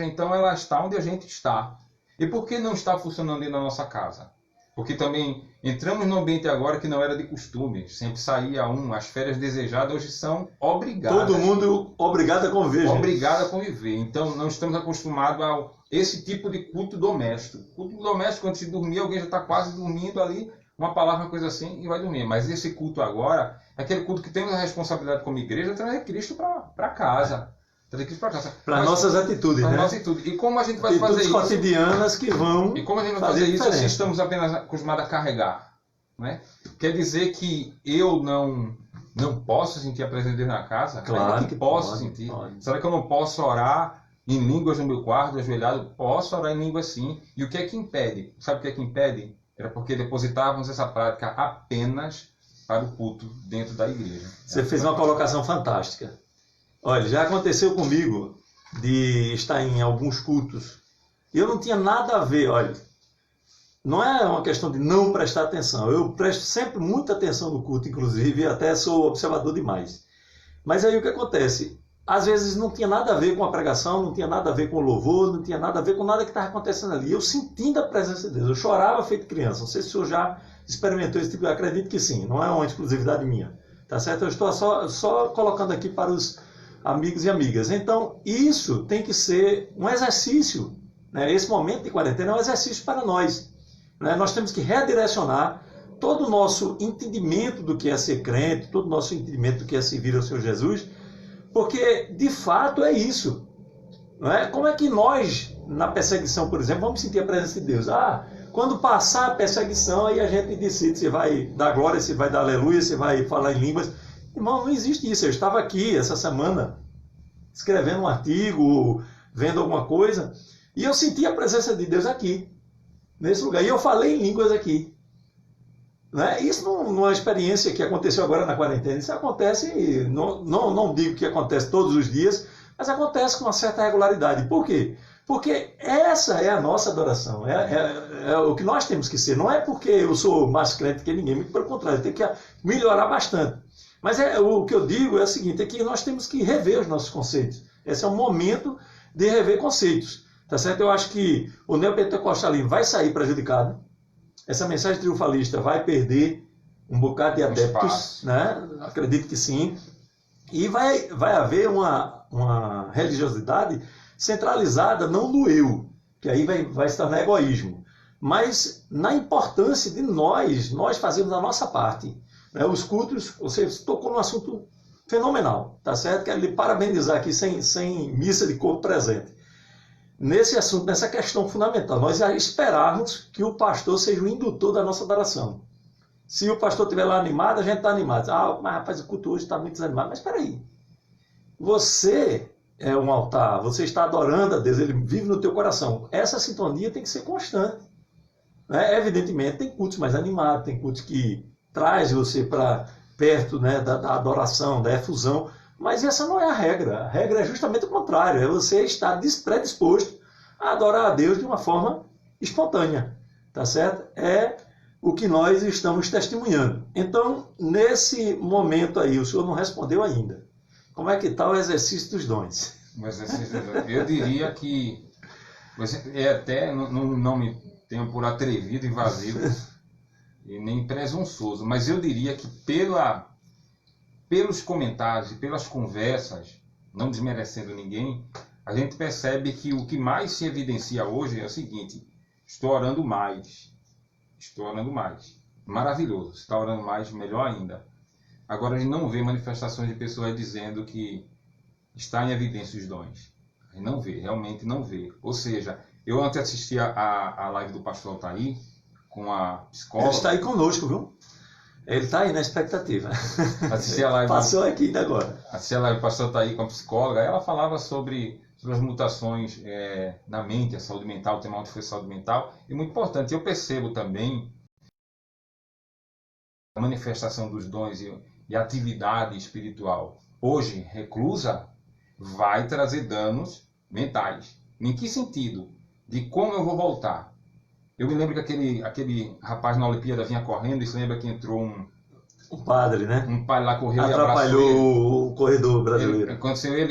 então ela está onde a gente está. E por que não está funcionando dentro da nossa casa? Porque também entramos num ambiente agora que não era de costume. Sempre saía as férias desejadas hoje são obrigadas. Todo mundo obrigado a conviver. Obrigado a conviver. Então não estamos acostumados a esse tipo de culto doméstico. Culto doméstico, antes de dormir, alguém já está quase dormindo ali, uma palavra, uma coisa assim, e vai dormir. Mas esse culto agora é aquele culto que temos a responsabilidade como igreja de trazer Cristo para casa. trazer Cristo para casa. Para nossas atitudes, né? Nossa atitude. E como a gente vai atitudes fazer isso? cotidianas que vão. E como a gente vai fazer isso se estamos apenas acostumados a carregar? Né? Quer dizer que eu não posso sentir a presença de Deus na casa? Claro que posso sentir. Pode. Será que eu não posso orar em línguas no meu quarto, ajoelhado? Posso orar em línguas sim. E o que é que impede? Sabe o que é que impede? Era porque depositávamos essa prática apenas para o culto dentro da igreja. Você fez uma colocação fantástica. Olha, já aconteceu comigo de estar em alguns cultos e eu não tinha nada a ver, olha. Não é uma questão de não prestar atenção. Eu presto sempre muita atenção no culto, inclusive, até sou observador demais. Mas aí o que acontece? Às vezes não tinha nada a ver com a pregação, não tinha nada a ver com o louvor, não tinha nada a ver com nada que estava acontecendo ali. Eu sentindo a presença de Deus, eu chorava feito criança. Não sei se o senhor já experimentou esse tipo, eu acredito que sim, não é uma exclusividade minha. Tá certo? Eu estou só colocando aqui para os amigos e amigas. Então, isso tem que ser um exercício. Né? Esse momento de quarentena é um exercício para nós. Né? Nós temos que redirecionar todo o nosso entendimento do que é ser crente, todo o nosso entendimento do que é servir ao Senhor Jesus, porque, de fato, é isso. Não é? Como é que nós, na perseguição, por exemplo, vamos sentir a presença de Deus? Quando passar a perseguição, aí a gente decide se vai dar glória, se vai dar aleluia, se vai falar em línguas. Irmão, não existe isso. Eu estava aqui essa semana, escrevendo um artigo, vendo alguma coisa, e eu senti a presença de Deus aqui, nesse lugar. E eu falei em línguas aqui. Né? Isso não é uma experiência que aconteceu agora na quarentena. Isso acontece, não digo que acontece todos os dias, mas acontece com uma certa regularidade. Por quê? Porque essa é a nossa adoração. É o que nós temos que ser. Não é porque eu sou mais crente que ninguém, muito pelo contrário, eu tenho que melhorar bastante. Mas o que eu digo é o seguinte, é que nós temos que rever os nossos conceitos. Esse é o momento de rever conceitos. Tá certo? Eu acho que o neopentecostalismo vai sair prejudicado. Essa mensagem triunfalista vai perder um bocado de adeptos, né? Acredito que sim. E vai haver uma religiosidade centralizada, não no eu, que aí vai se tornar egoísmo, mas na importância de nós fazermos a nossa parte. Né? Os cultos, você tocou num assunto fenomenal, tá certo? Quero lhe parabenizar aqui sem missa de corpo presente. Nesse assunto, nessa questão fundamental, nós esperarmos que o pastor seja o indutor da nossa adoração. Se o pastor estiver lá animado, a gente está animado. Mas rapaz, o culto hoje está muito desanimado. Mas espera aí. Você é um altar, você está adorando a Deus, Ele vive no teu coração. Essa sintonia tem que ser constante. Né? Evidentemente, tem cultos mais animados, tem cultos que traz você para perto, né, da adoração, da efusão. Mas essa não é a regra. A regra é justamente o contrário. É você estar predisposto a adorar a Deus de uma forma espontânea. Tá certo? É o que nós estamos testemunhando. Então, nesse momento aí, o senhor não respondeu ainda. Como é que está o exercício dos dons? O exercício dos dons. Eu diria que até não me tenho por atrevido, invasivo e nem presunçoso, mas eu diria que pelos comentários e pelas conversas, não desmerecendo ninguém, a gente percebe que o que mais se evidencia hoje é o seguinte: estou orando mais. Maravilhoso. Se está orando mais, melhor ainda. Agora a gente não vê manifestações de pessoas dizendo que está em evidência os dons. A gente não vê, realmente não vê. Ou seja, eu ontem assisti a live do pastor Altair com a psicóloga. Ele está aí conosco, viu? Ele está aí na expectativa. Assisti a live. Passou aqui ainda agora. Assisti a live do pastor Altair com a psicóloga. Ela falava sobre as mutações na mente, a saúde mental, o tema ontem foi saúde mental. E muito importante, eu percebo também a manifestação dos dons e atividade espiritual hoje reclusa vai trazer danos mentais. Em que sentido? De como eu vou voltar. Eu me lembro que aquele rapaz na Olimpíada vinha correndo e se lembra que entrou um padre, né? Um padre lá correu e atrapalhou o corredor brasileiro.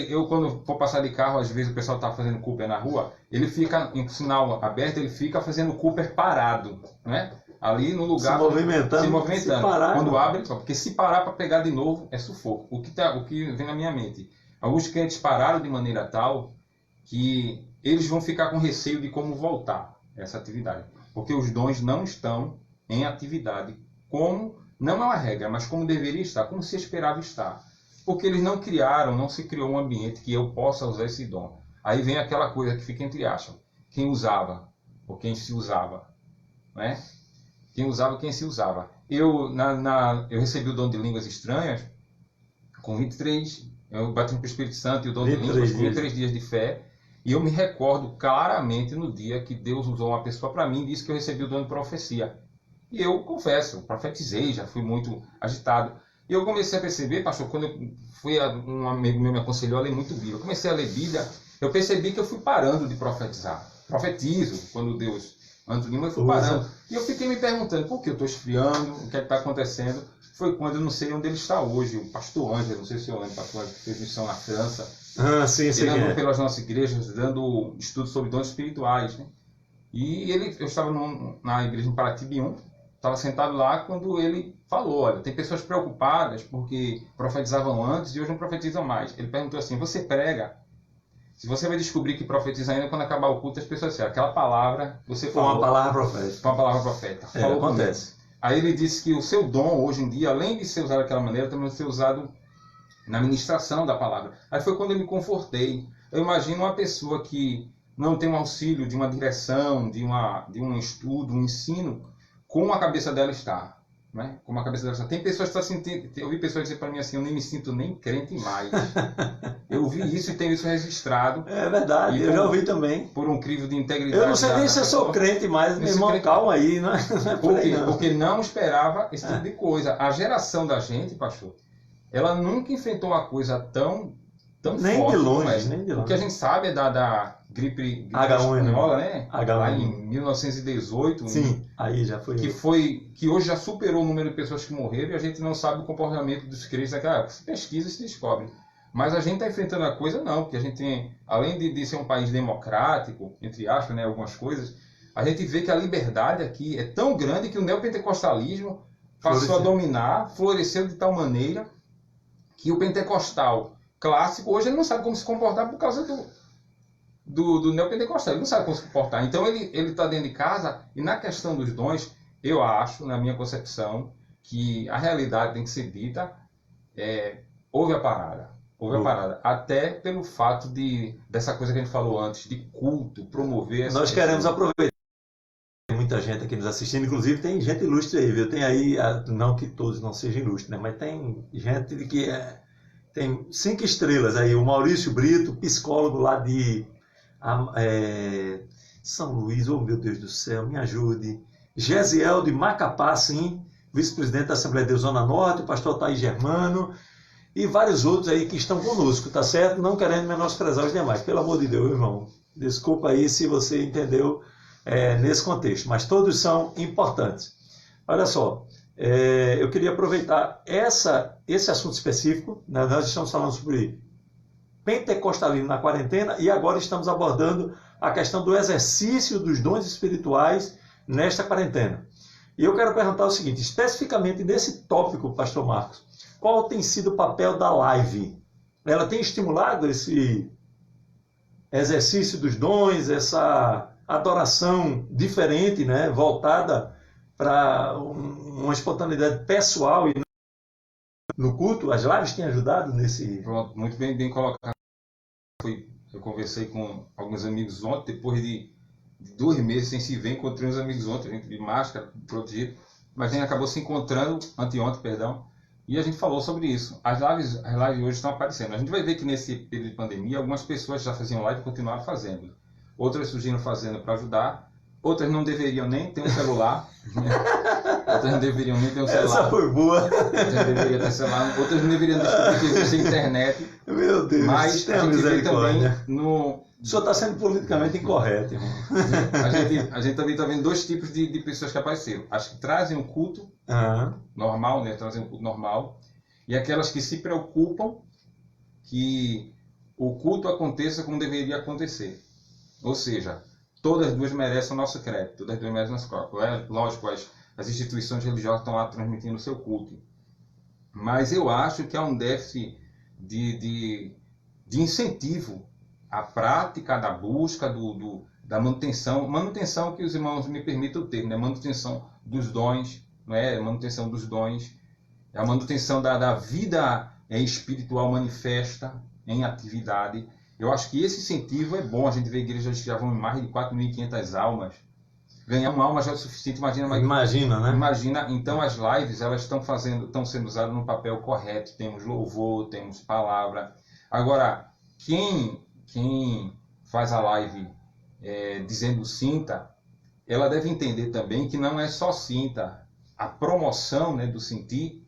Eu quando for passar de carro, às vezes o pessoal está fazendo Cooper na rua, ele fica em sinal aberto, ele fica fazendo Cooper parado, né? Ali no lugar se movimentando. Se parar, quando abre, porque se parar para pegar de novo é sufoco. O que vem na minha mente, alguns crentes pararam de maneira tal que eles vão ficar com receio de como voltar essa atividade, porque os dons não estão em atividade, como não é uma regra, mas como deveria estar, como se esperava estar. porque eles não criaram, não se criou um ambiente que eu possa usar esse dom. Aí vem aquela coisa que fica entre aspas, quem usava ou quem se usava, né? Quem usava, quem se usava. Eu recebi o dom de línguas estranhas com 23, eu bati no Espírito Santo e o dom de línguas com 23 dias de fé, e eu me recordo claramente no dia que Deus usou uma pessoa para mim e disse que eu recebi o dom de profecia. E eu confesso, profetizei, já fui muito agitado. E eu comecei a perceber, pastor, quando um amigo meu me aconselhou a ler muito Bíblia, eu comecei a ler Bíblia, eu percebi que eu fui parando de profetizar. Profetizo, quando Deus anda em mim, eu fui parando. E eu fiquei me perguntando, por que eu estou esfriando, o que é que está acontecendo? Foi quando eu não sei onde ele está hoje, o pastor Ângelo, não sei se eu lembro, pastor que fez missão na França. Sim, ele andou pelas nossas igrejas, dando estudos sobre dons espirituais, né? E eu estava na igreja em Paratiba, estava sentado lá quando ele falou, olha, tem pessoas preocupadas porque profetizavam antes e hoje não profetizam mais. Ele perguntou assim, você prega? Se você vai descobrir que profetiza ainda quando acabar o culto, as pessoas disseram, aquela palavra, você falou... Uma palavra profética. Uma palavra profética. Falou acontece. Aí ele disse que o seu dom, hoje em dia, além de ser usado daquela maneira, também vai ser usado na ministração da palavra. Aí foi quando eu me confortei. Eu imagino uma pessoa que não tem um auxílio de uma direção, de um estudo, um ensino, como a cabeça dela está. Né? Como a cabeça dela está. Tem pessoas que estão sentindo... Eu ouvi pessoas dizer para mim assim, eu nem me sinto nem crente mais. Eu vi isso e tenho isso registrado. É verdade, eu já ouvi também. Por um crivo de integridade. Eu não sei nem se eu sou crente mais, meu irmão, calma aí. Não é por aí, não. Porque não esperava esse tipo de coisa. A geração da gente, pastor, ela nunca enfrentou uma coisa tão nem forte. De longe, nem de longe. O que a gente sabe é da gripe H1N1, espanhola, né? H1N1. Lá em 1918. Sim, aí já foi. Que hoje já superou o número de pessoas que morreram e a gente não sabe o comportamento dos crentes naquela época. Se pesquisa e se descobre. Mas a gente está enfrentando a coisa não, porque a gente tem, além de ser um país democrático, entre aspas, né, algumas coisas, a gente vê que a liberdade aqui é tão grande que o neopentecostalismo passou a dominar, floresceu de tal maneira que o pentecostal clássico, hoje ele não sabe como se comportar por causa do neopentecostal, ele não sabe como se comportar. Então ele está dentro de casa e na questão dos dons, eu acho, na minha concepção, que a realidade tem que ser dita, houve a parada. Até pelo fato dessa coisa que a gente falou antes, de culto, promover... Nós queremos aproveitar. Tem muita gente aqui nos assistindo, inclusive tem gente ilustre aí, viu? Tem aí, não que todos não sejam ilustres, né? Mas tem gente que tem 5 estrelas aí. O Maurício Brito, psicólogo lá de São Luís, oh meu Deus do céu, me ajude. Gesiel de Macapá, sim, vice-presidente da Assembleia de Deus Zona Norte, o pastor Thaís Germano, e vários outros aí que estão conosco, tá certo? Não querendo menosprezar os demais, pelo amor de Deus, irmão. Desculpa aí se você entendeu nesse contexto, mas todos são importantes. Olha só, eu queria aproveitar esse assunto específico, né? Nós estamos falando sobre pentecostalismo na quarentena e agora estamos abordando a questão do exercício dos dons espirituais nesta quarentena. E eu quero perguntar o seguinte, especificamente nesse tópico, pastor Marcos, qual tem sido o papel da live? Ela tem estimulado esse exercício dos dons, essa adoração diferente, né, voltada para uma espontaneidade pessoal e no culto? As lives têm ajudado nesse... Pronto, muito bem colocado. Eu conversei com alguns amigos ontem, depois de 2 meses sem se ver, encontrei uns amigos ontem, a gente de máscara, protegido, mas a gente acabou se encontrando, anteontem, perdão, e a gente falou sobre isso. As lives hoje estão aparecendo. A gente vai ver que nesse período de pandemia, algumas pessoas já faziam live e continuaram fazendo. Outras surgiram fazendo para ajudar. Outras não deveriam nem ter um celular. Outras não deveriam nem ter um celular. Essa foi boa. Outras não deveriam ter celular. Outras não deveriam descobrir que existe internet. Meu Deus, mas a gente vê também O senhor está sendo politicamente incorreto, irmão. A gente também está vendo 2 tipos de pessoas que apareceram. As que trazem um culto normal, né? Trazem um culto normal. E aquelas que se preocupam que o culto aconteça como deveria acontecer. Ou seja, todas as duas merecem o nosso crédito. Todas as duas merecem o nosso crédito. Lógico, as instituições religiosas estão lá transmitindo o seu culto. Mas eu acho que há um déficit de incentivo à prática da busca, da manutenção que os irmãos me permitam ter, né? Manutenção dos dons, não é? Manutenção dos dons, a manutenção da vida espiritual manifesta em atividade. Eu acho que esse incentivo é bom. A gente vê igrejas que já vão em mais de 4.500 almas. Ganhar uma alma já é o suficiente, imagina, né? Imagina, então as lives elas estão sendo usadas no papel correto. Temos louvor, temos palavra. Agora, quem faz a live dizendo sinta, ela deve entender também que não é só sinta. A promoção, né, do sentir,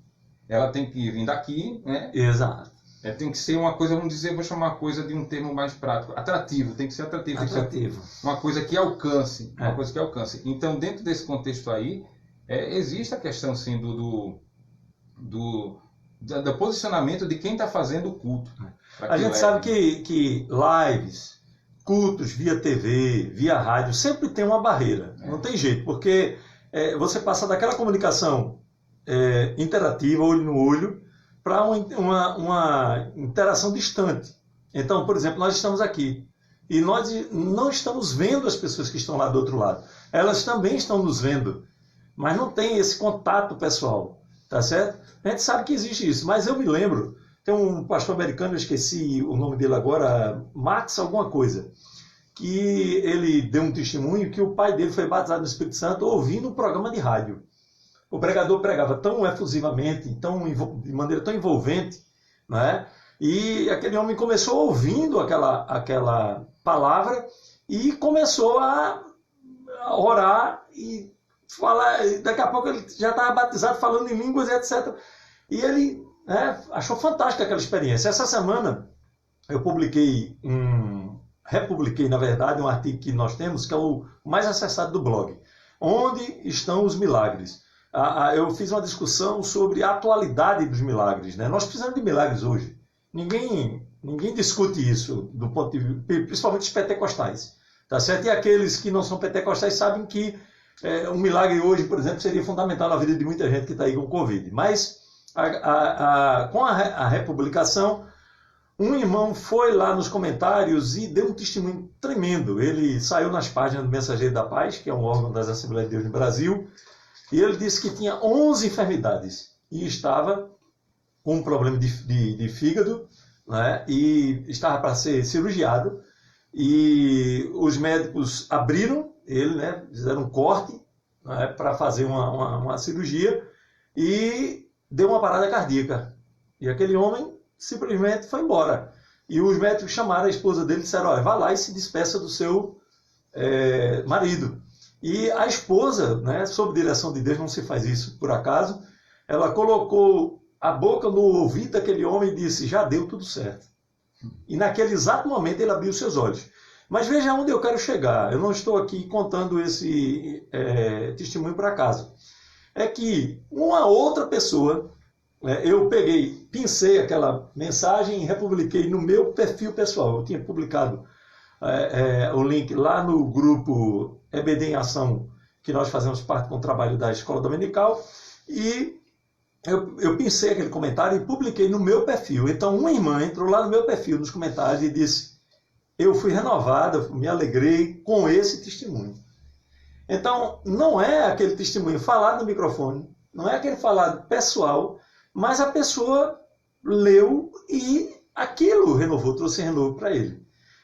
ela tem que vir daqui, né? Exato. Tem que ser uma coisa, vou chamar uma coisa de um termo mais prático. Atrativo, tem que ser atrativo. Atrativo. Tem que ser uma coisa que alcance. Uma coisa que alcance. Então, dentro desse contexto aí, existe a questão, sim, do posicionamento de quem está fazendo o culto. A gente sabe que lives, cultos via TV, via rádio, sempre tem uma barreira. Não tem jeito, porque você passa daquela comunicação interativa, olho no olho, para uma interação distante. Então, por exemplo, nós estamos aqui e nós não estamos vendo as pessoas que estão lá do outro lado. Elas também estão nos vendo, mas não tem esse contato pessoal, tá certo? A gente sabe que existe isso, mas eu me lembro, tem um pastor americano, eu esqueci o nome dele agora, Max alguma coisa, que ele deu um testemunho que o pai dele foi batizado no Espírito Santo ouvindo um programa de rádio. O pregador pregava tão efusivamente, de maneira tão envolvente, né? E aquele homem começou ouvindo aquela palavra e começou a orar e falar. Daqui a pouco ele já estava batizado, falando em línguas, etc. E ele achou fantástica aquela experiência. Essa semana eu republiquei, na verdade, um artigo que nós temos, que é o mais acessado do blog, Onde Estão os Milagres? Eu fiz uma discussão sobre a atualidade dos milagres, né? Nós precisamos de milagres hoje. Ninguém discute isso, do ponto de vista, principalmente os pentecostais. Tá certo? E aqueles que não são pentecostais sabem que um milagre hoje, por exemplo, seria fundamental na vida de muita gente que está aí com Covid. Mas, com a republicação, um irmão foi lá nos comentários e deu um testemunho tremendo. Ele saiu nas páginas do Mensageiro da Paz, que é um órgão das Assembleias de Deus no Brasil, e ele disse que tinha 11 enfermidades e estava com um problema de fígado, né, e estava para ser cirurgiado. E os médicos abriram ele, né, fizeram um corte, né, para fazer uma cirurgia e deu uma parada cardíaca. E aquele homem simplesmente foi embora. E os médicos chamaram a esposa dele e disseram: olha, vá lá e se despeça do seu marido. E a esposa, né, sob direção de Deus, não se faz isso por acaso, ela colocou a boca no ouvido daquele homem e disse: já deu tudo certo. E naquele exato momento ele abriu seus olhos. Mas veja onde eu quero chegar. Eu não estou aqui contando esse testemunho por acaso. É que uma outra pessoa, eu pincei aquela mensagem e republiquei no meu perfil pessoal. Eu tinha publicado o link lá no grupo EBD em Ação, que nós fazemos parte com o trabalho da Escola Dominical, e eu pincei aquele comentário e publiquei no meu perfil. Então uma irmã entrou lá no meu perfil, nos comentários, e disse: eu fui renovada, me alegrei com esse testemunho. Então não é aquele testemunho falado no microfone, não é aquele falado pessoal, mas a pessoa leu e aquilo renovou, trouxe renovo para ele.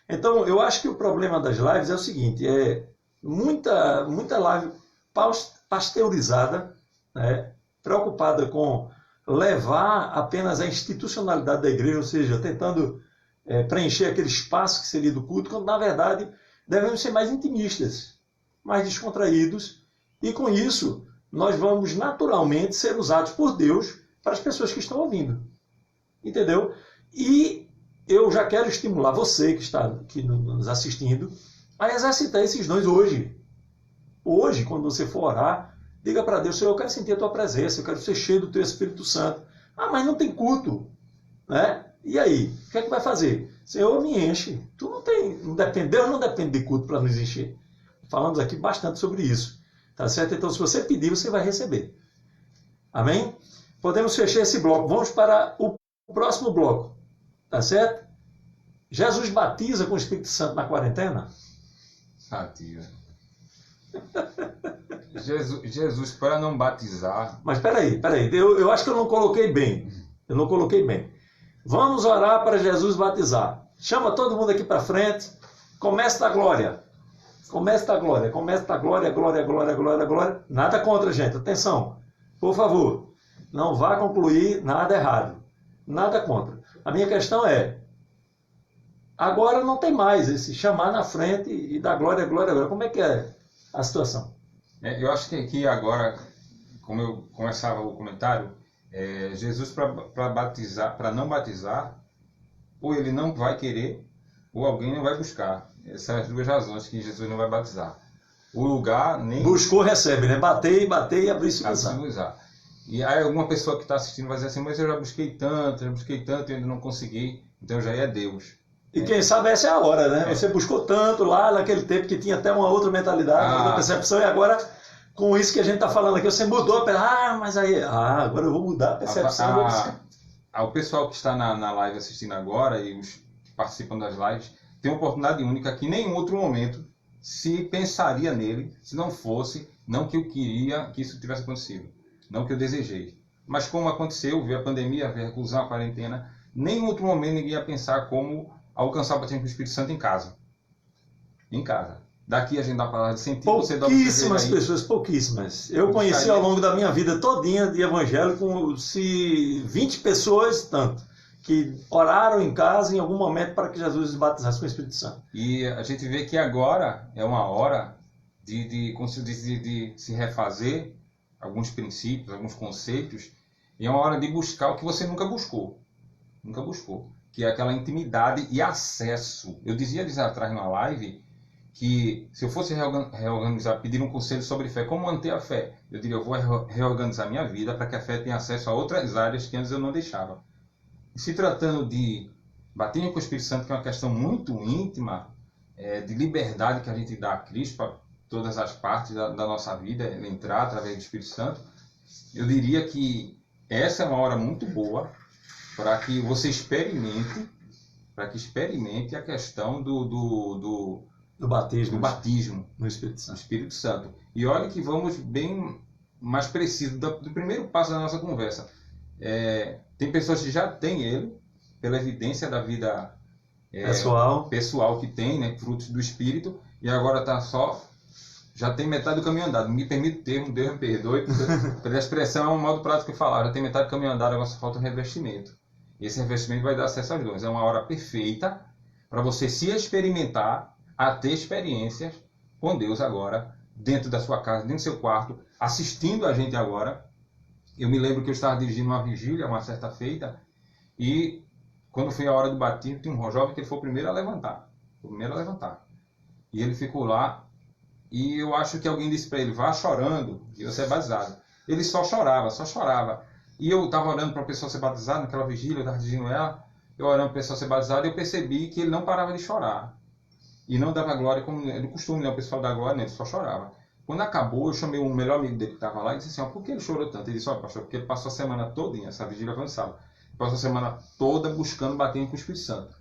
Então eu acho que o problema das lives é o seguinte: muita live pasteurizada, né, preocupada com levar apenas a institucionalidade da igreja, ou seja, tentando preencher aquele espaço que seria do culto, quando na verdade devemos ser mais intimistas, mais descontraídos, e com isso nós vamos naturalmente ser usados por Deus para as pessoas que estão ouvindo. Entendeu? E eu já quero estimular você que está aqui nos assistindo a exercitar esses dons hoje. Hoje, quando você for orar, diga para Deus: Senhor, eu quero sentir a tua presença, eu quero ser cheio do teu Espírito Santo. Ah, mas não tem culto, né? E aí? O que é que vai fazer? Senhor, me enche. Deus não depende de culto para nos encher. Falamos aqui bastante sobre isso. Tá certo? Então, se você pedir, você vai receber. Amém? Podemos fechar esse bloco. Vamos para o próximo bloco. Tá certo? Jesus batiza com o Espírito Santo na quarentena? Batiza. Jesus, para não batizar... Mas peraí. Eu acho que eu não coloquei bem. Vamos orar para Jesus batizar. Chama todo mundo aqui para frente. Comece da glória. Comece da glória. Comece da glória, glória, glória, glória, glória. Nada contra, gente. Atenção. Por favor. Não vá concluir nada errado. Nada contra. A minha questão é, agora não tem mais esse chamar na frente e dar glória, glória, glória. Como é que é a situação? Eu acho que aqui agora, como eu começava o comentário, Jesus para batizar, para não batizar, ou ele não vai querer, ou alguém não vai buscar. Essas são as duas razões que Jesus não vai batizar. O lugar nem... Buscou, recebe, né? Bater e abrir e usar. E aí alguma pessoa que está assistindo vai dizer assim, mas eu já busquei tanto e ainda não consegui. Então já é Deus. E quem sabe essa é a hora, né? Você buscou tanto lá naquele tempo que tinha até uma outra mentalidade, outra percepção, e agora, com isso que a gente está falando aqui, você mudou, mas aí, agora eu vou mudar a percepção. O pessoal que está na live assistindo agora e os que participam das lives, tem uma oportunidade única que em nenhum outro momento se pensaria nele, se não fosse, não que eu queria que isso tivesse acontecido, não que eu desejei. Mas como aconteceu, veio a pandemia, veio a reclusão, a quarentena, nem em outro momento ninguém ia pensar como alcançar o batismo com o Espírito Santo em casa. Em casa. Daqui a gente dá a palavra de sentido. Pouquíssimas pessoas, pouquíssimas. Eu conheci ao longo da minha vida todinha de evangélico, se 20 pessoas, tanto, que oraram em casa em algum momento para que Jesus os batizasse com o Espírito Santo. E a gente vê que agora é uma hora de se refazer alguns princípios, alguns conceitos, e é uma hora de buscar o que você nunca buscou. Nunca buscou. Que é aquela intimidade e acesso. Eu dizia atrás numa live que se eu fosse reorganizar, pedir um conselho sobre fé, como manter a fé, eu diria, eu vou reorganizar minha vida para que a fé tenha acesso a outras áreas que antes eu não deixava. E se tratando de batismo com o Espírito Santo, que é uma questão muito íntima, de liberdade que a gente dá a Cristo para todas as partes da nossa vida, ele entrar através do Espírito Santo, eu diria que essa é uma hora muito boa para que você experimente a questão do batismo no Espírito Santo. E olha que vamos bem mais preciso do primeiro passo da nossa conversa. Tem pessoas que já têm ele, pela evidência da vida pessoal que tem, né, frutos do Espírito, e agora já tem metade do caminho andado. Me permite o termo, Deus me perdoe, pela expressão é um modo prático de falar, já tem metade do caminho andado, agora só falta o revestimento. E esse revestimento vai dar acesso aos dons. É uma hora perfeita para você se experimentar, a ter experiências com Deus agora, dentro da sua casa, dentro do seu quarto, assistindo a gente agora. Eu me lembro que eu estava dirigindo uma vigília, uma certa feita, e quando foi a hora do batismo, tinha um jovem que ele foi o primeiro a levantar. E ele ficou lá, e eu acho que alguém disse para ele, vá chorando, que você é batizado. Ele só chorava. E eu estava orando para a pessoa ser batizada, naquela vigília, eu estava dirigindo ela, eu orando para a pessoa ser batizada, e eu percebi que ele não parava de chorar. E não dava glória como ele costuma, né? O pessoal dá glória, né? Ele só chorava. Quando acabou, eu chamei o melhor amigo dele que estava lá e disse assim, por que ele chorou tanto? Ele disse, pastor, porque ele passou a semana toda, essa vigília foi no sábado, passou a semana toda buscando bater com o Espírito Santo.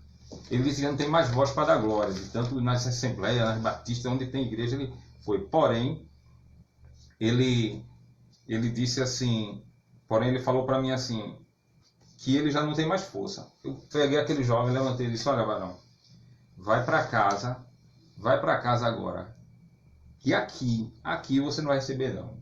Ele disse que não tem mais voz para dar glória, de tanto nas assembleias, nas batistas, onde tem igreja, ele foi. Porém, ele disse assim, ele falou para mim assim, que ele já não tem mais força. Eu peguei aquele jovem, levantei e disse, olha, varão, vai para casa agora. E aqui você não vai receber não.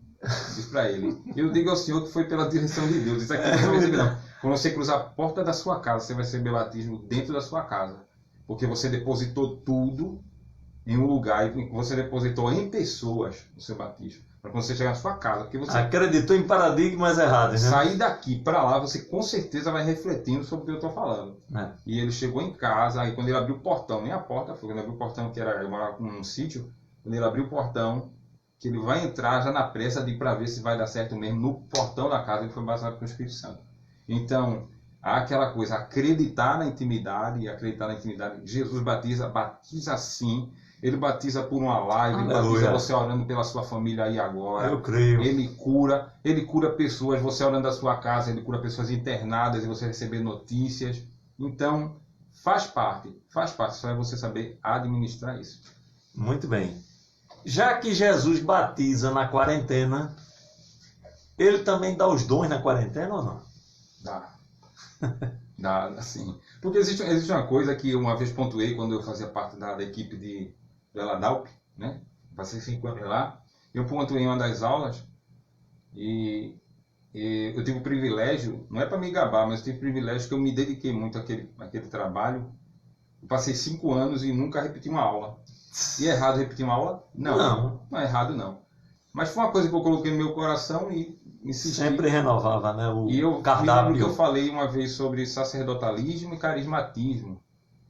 Diz para ele. Eu digo ao Senhor que foi pela direção de Deus. Isso aqui você não vai receber não. Quando você cruzar a porta da sua casa, você vai receber batismo dentro da sua casa. Porque você depositou tudo em um lugar, e você depositou em pessoas o seu batismo. Para quando você chegar na sua casa. Porque você acreditou em paradigmas errados, né? Sair daqui para lá, você com certeza vai refletindo sobre o que eu estou falando. E ele chegou em casa, aí quando ele abriu o portão, nem a porta foi, quando ele abriu o portão, que era, eu morava num sítio, quando ele abriu o portão, que ele vai entrar já na pressa de ir para ver se vai dar certo mesmo, no portão da casa ele foi batizado com o Espírito Santo. Então, há aquela coisa, acreditar na intimidade, Jesus batiza sim, ele batiza por uma live, ele batiza você orando pela sua família aí agora. Eu creio. Ele cura pessoas, você orando da sua casa, ele cura pessoas internadas e você receber notícias. Então, faz parte, só é você saber administrar isso. Muito bem. Já que Jesus batiza na quarentena, ele também dá os dons na quarentena ou não? Dá. Assim. Porque existe uma coisa que uma vez pontuei quando eu fazia parte da equipe de Eladalp, né? Passei 5 anos lá. Eu pontuei em uma das aulas e eu tive o privilégio, não é para me gabar, mas eu tive o privilégio que eu me dediquei muito àquele trabalho. Eu passei 5 anos e nunca repeti uma aula. E é errado repetir uma aula? Não é errado não. Mas foi uma coisa que eu coloquei no meu coração e insisti. Sempre renovava, né, o cardápio. E eu falei uma vez sobre sacerdotalismo e carismatismo.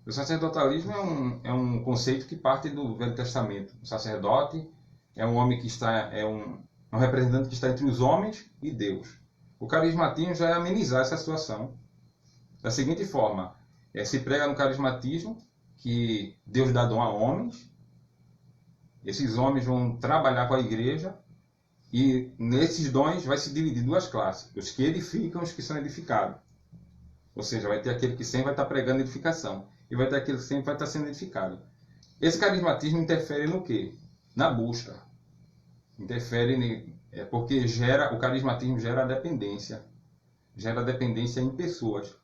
O sacerdotalismo é um conceito que parte do Velho Testamento. O sacerdote é um homem que é um representante que está entre os homens e Deus. O carismatismo já é amenizar essa situação. Da seguinte forma, se prega no carismatismo que Deus dá dom a homens. Esses homens vão trabalhar com a igreja e nesses dons vai se dividir em 2 classes. Os que edificam e os que são edificados. Ou seja, vai ter aquele que sempre vai estar pregando edificação e vai ter aquele que sempre vai estar sendo edificado. Esse carismatismo interfere no quê? Na busca. Interfere porque o carismatismo gera a dependência. Gera dependência em pessoas.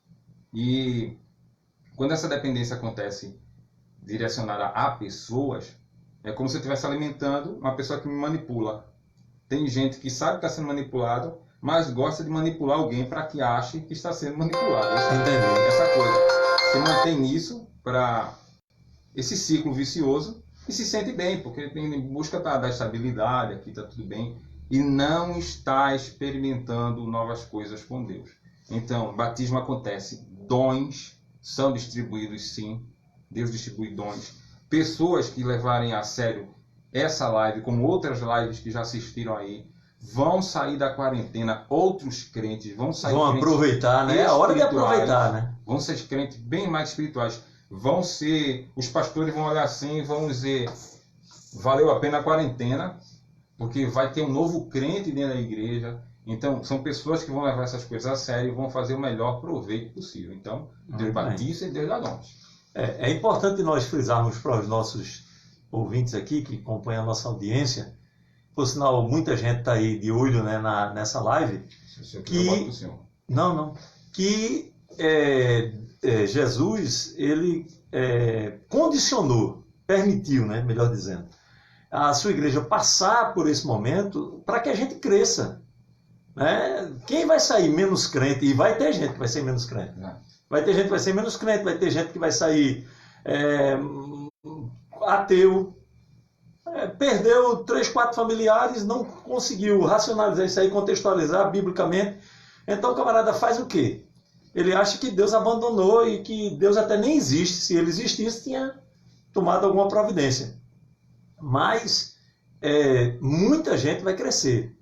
E quando essa dependência acontece direcionada a pessoas, é como se eu estivesse alimentando uma pessoa que me manipula. Tem gente que sabe que está sendo manipulado, mas gosta de manipular alguém para que ache que está sendo manipulado. Essa coisa. Se mantém nisso, para esse ciclo vicioso, e se sente bem, porque busca da estabilidade, aqui está tudo bem, e não está experimentando novas coisas com Deus. Então, batismo acontece, dons são distribuídos sim, Deus distribui dons. Pessoas que levarem a sério essa live, como outras lives que já assistiram aí, vão sair da quarentena, outros crentes vão sair. Vão aproveitar, né? É a hora de aproveitar, né? Vão ser crentes bem mais espirituais. Vão ser, os pastores vão olhar assim e vão dizer, valeu a pena a quarentena, porque vai ter um novo crente dentro da igreja. Então, são pessoas que vão levar essas coisas a sério e vão fazer o melhor proveito possível. Então, Deus batiza e Deus dá dons. É importante nós frisarmos para os nossos ouvintes aqui, que acompanham a nossa audiência, por sinal, muita gente está aí de olho, né, nessa live, que Jesus, ele condicionou, permitiu, né, melhor dizendo, a sua igreja passar por esse momento para que a gente cresça. Né? Quem vai sair menos crente, e vai ter gente que vai ser menos crente, vai ter gente que vai ser menos crente, vai ter gente que vai sair ateu, perdeu 3, 4 familiares, não conseguiu racionalizar isso aí, contextualizar biblicamente. Então o camarada faz o quê? Ele acha que Deus abandonou e que Deus até nem existe. Se ele existisse, tinha tomado alguma providência. Mas muita gente vai crescer,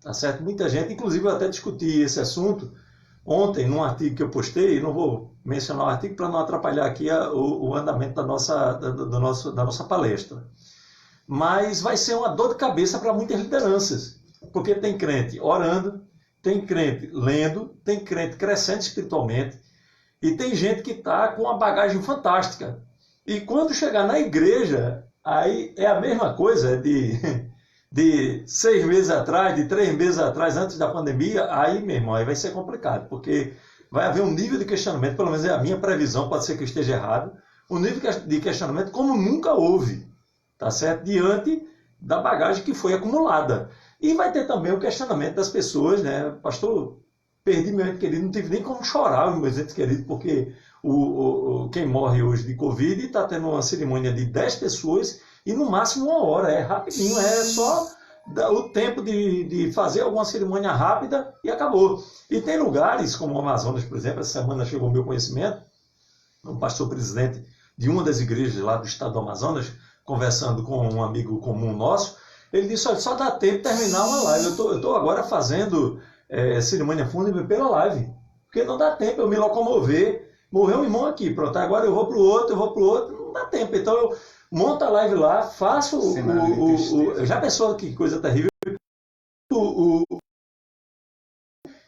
tá certo? Muita gente, inclusive eu até discuti esse assunto ontem num artigo que eu postei, não vou mencionar o artigo para não atrapalhar aqui o andamento da nossa palestra. Mas vai ser uma dor de cabeça para muitas lideranças, porque tem crente orando, tem crente lendo, tem crente crescendo espiritualmente, e tem gente que está com uma bagagem fantástica. E quando chegar na igreja, aí é a mesma coisa de 6 meses atrás, de 3 meses atrás, antes da pandemia, aí, meu irmão, aí vai ser complicado, porque vai haver um nível de questionamento, pelo menos é a minha previsão, pode ser que eu esteja errado, um nível de questionamento como nunca houve, tá certo? Diante da bagagem que foi acumulada. E vai ter também o questionamento das pessoas, né? Pastor, perdi meu ente querido, não tive nem como chorar os meus entes queridos, porque quem morre hoje de Covid está tendo uma cerimônia de 10 pessoas e no máximo 1 hora, é rapidinho, é só o tempo de fazer alguma cerimônia rápida e acabou. E tem lugares como o Amazonas, por exemplo, essa semana chegou ao meu conhecimento, um pastor presidente de uma das igrejas lá do estado do Amazonas, conversando com um amigo comum nosso, ele disse, olha, só dá tempo de terminar uma live, eu estou agora fazendo cerimônia fúnebre pela live, porque não dá tempo eu me locomover, morreu um irmão aqui, pronto, agora eu vou para o outro, não dá tempo, então eu monto a live lá, faço já pensou que coisa terrível,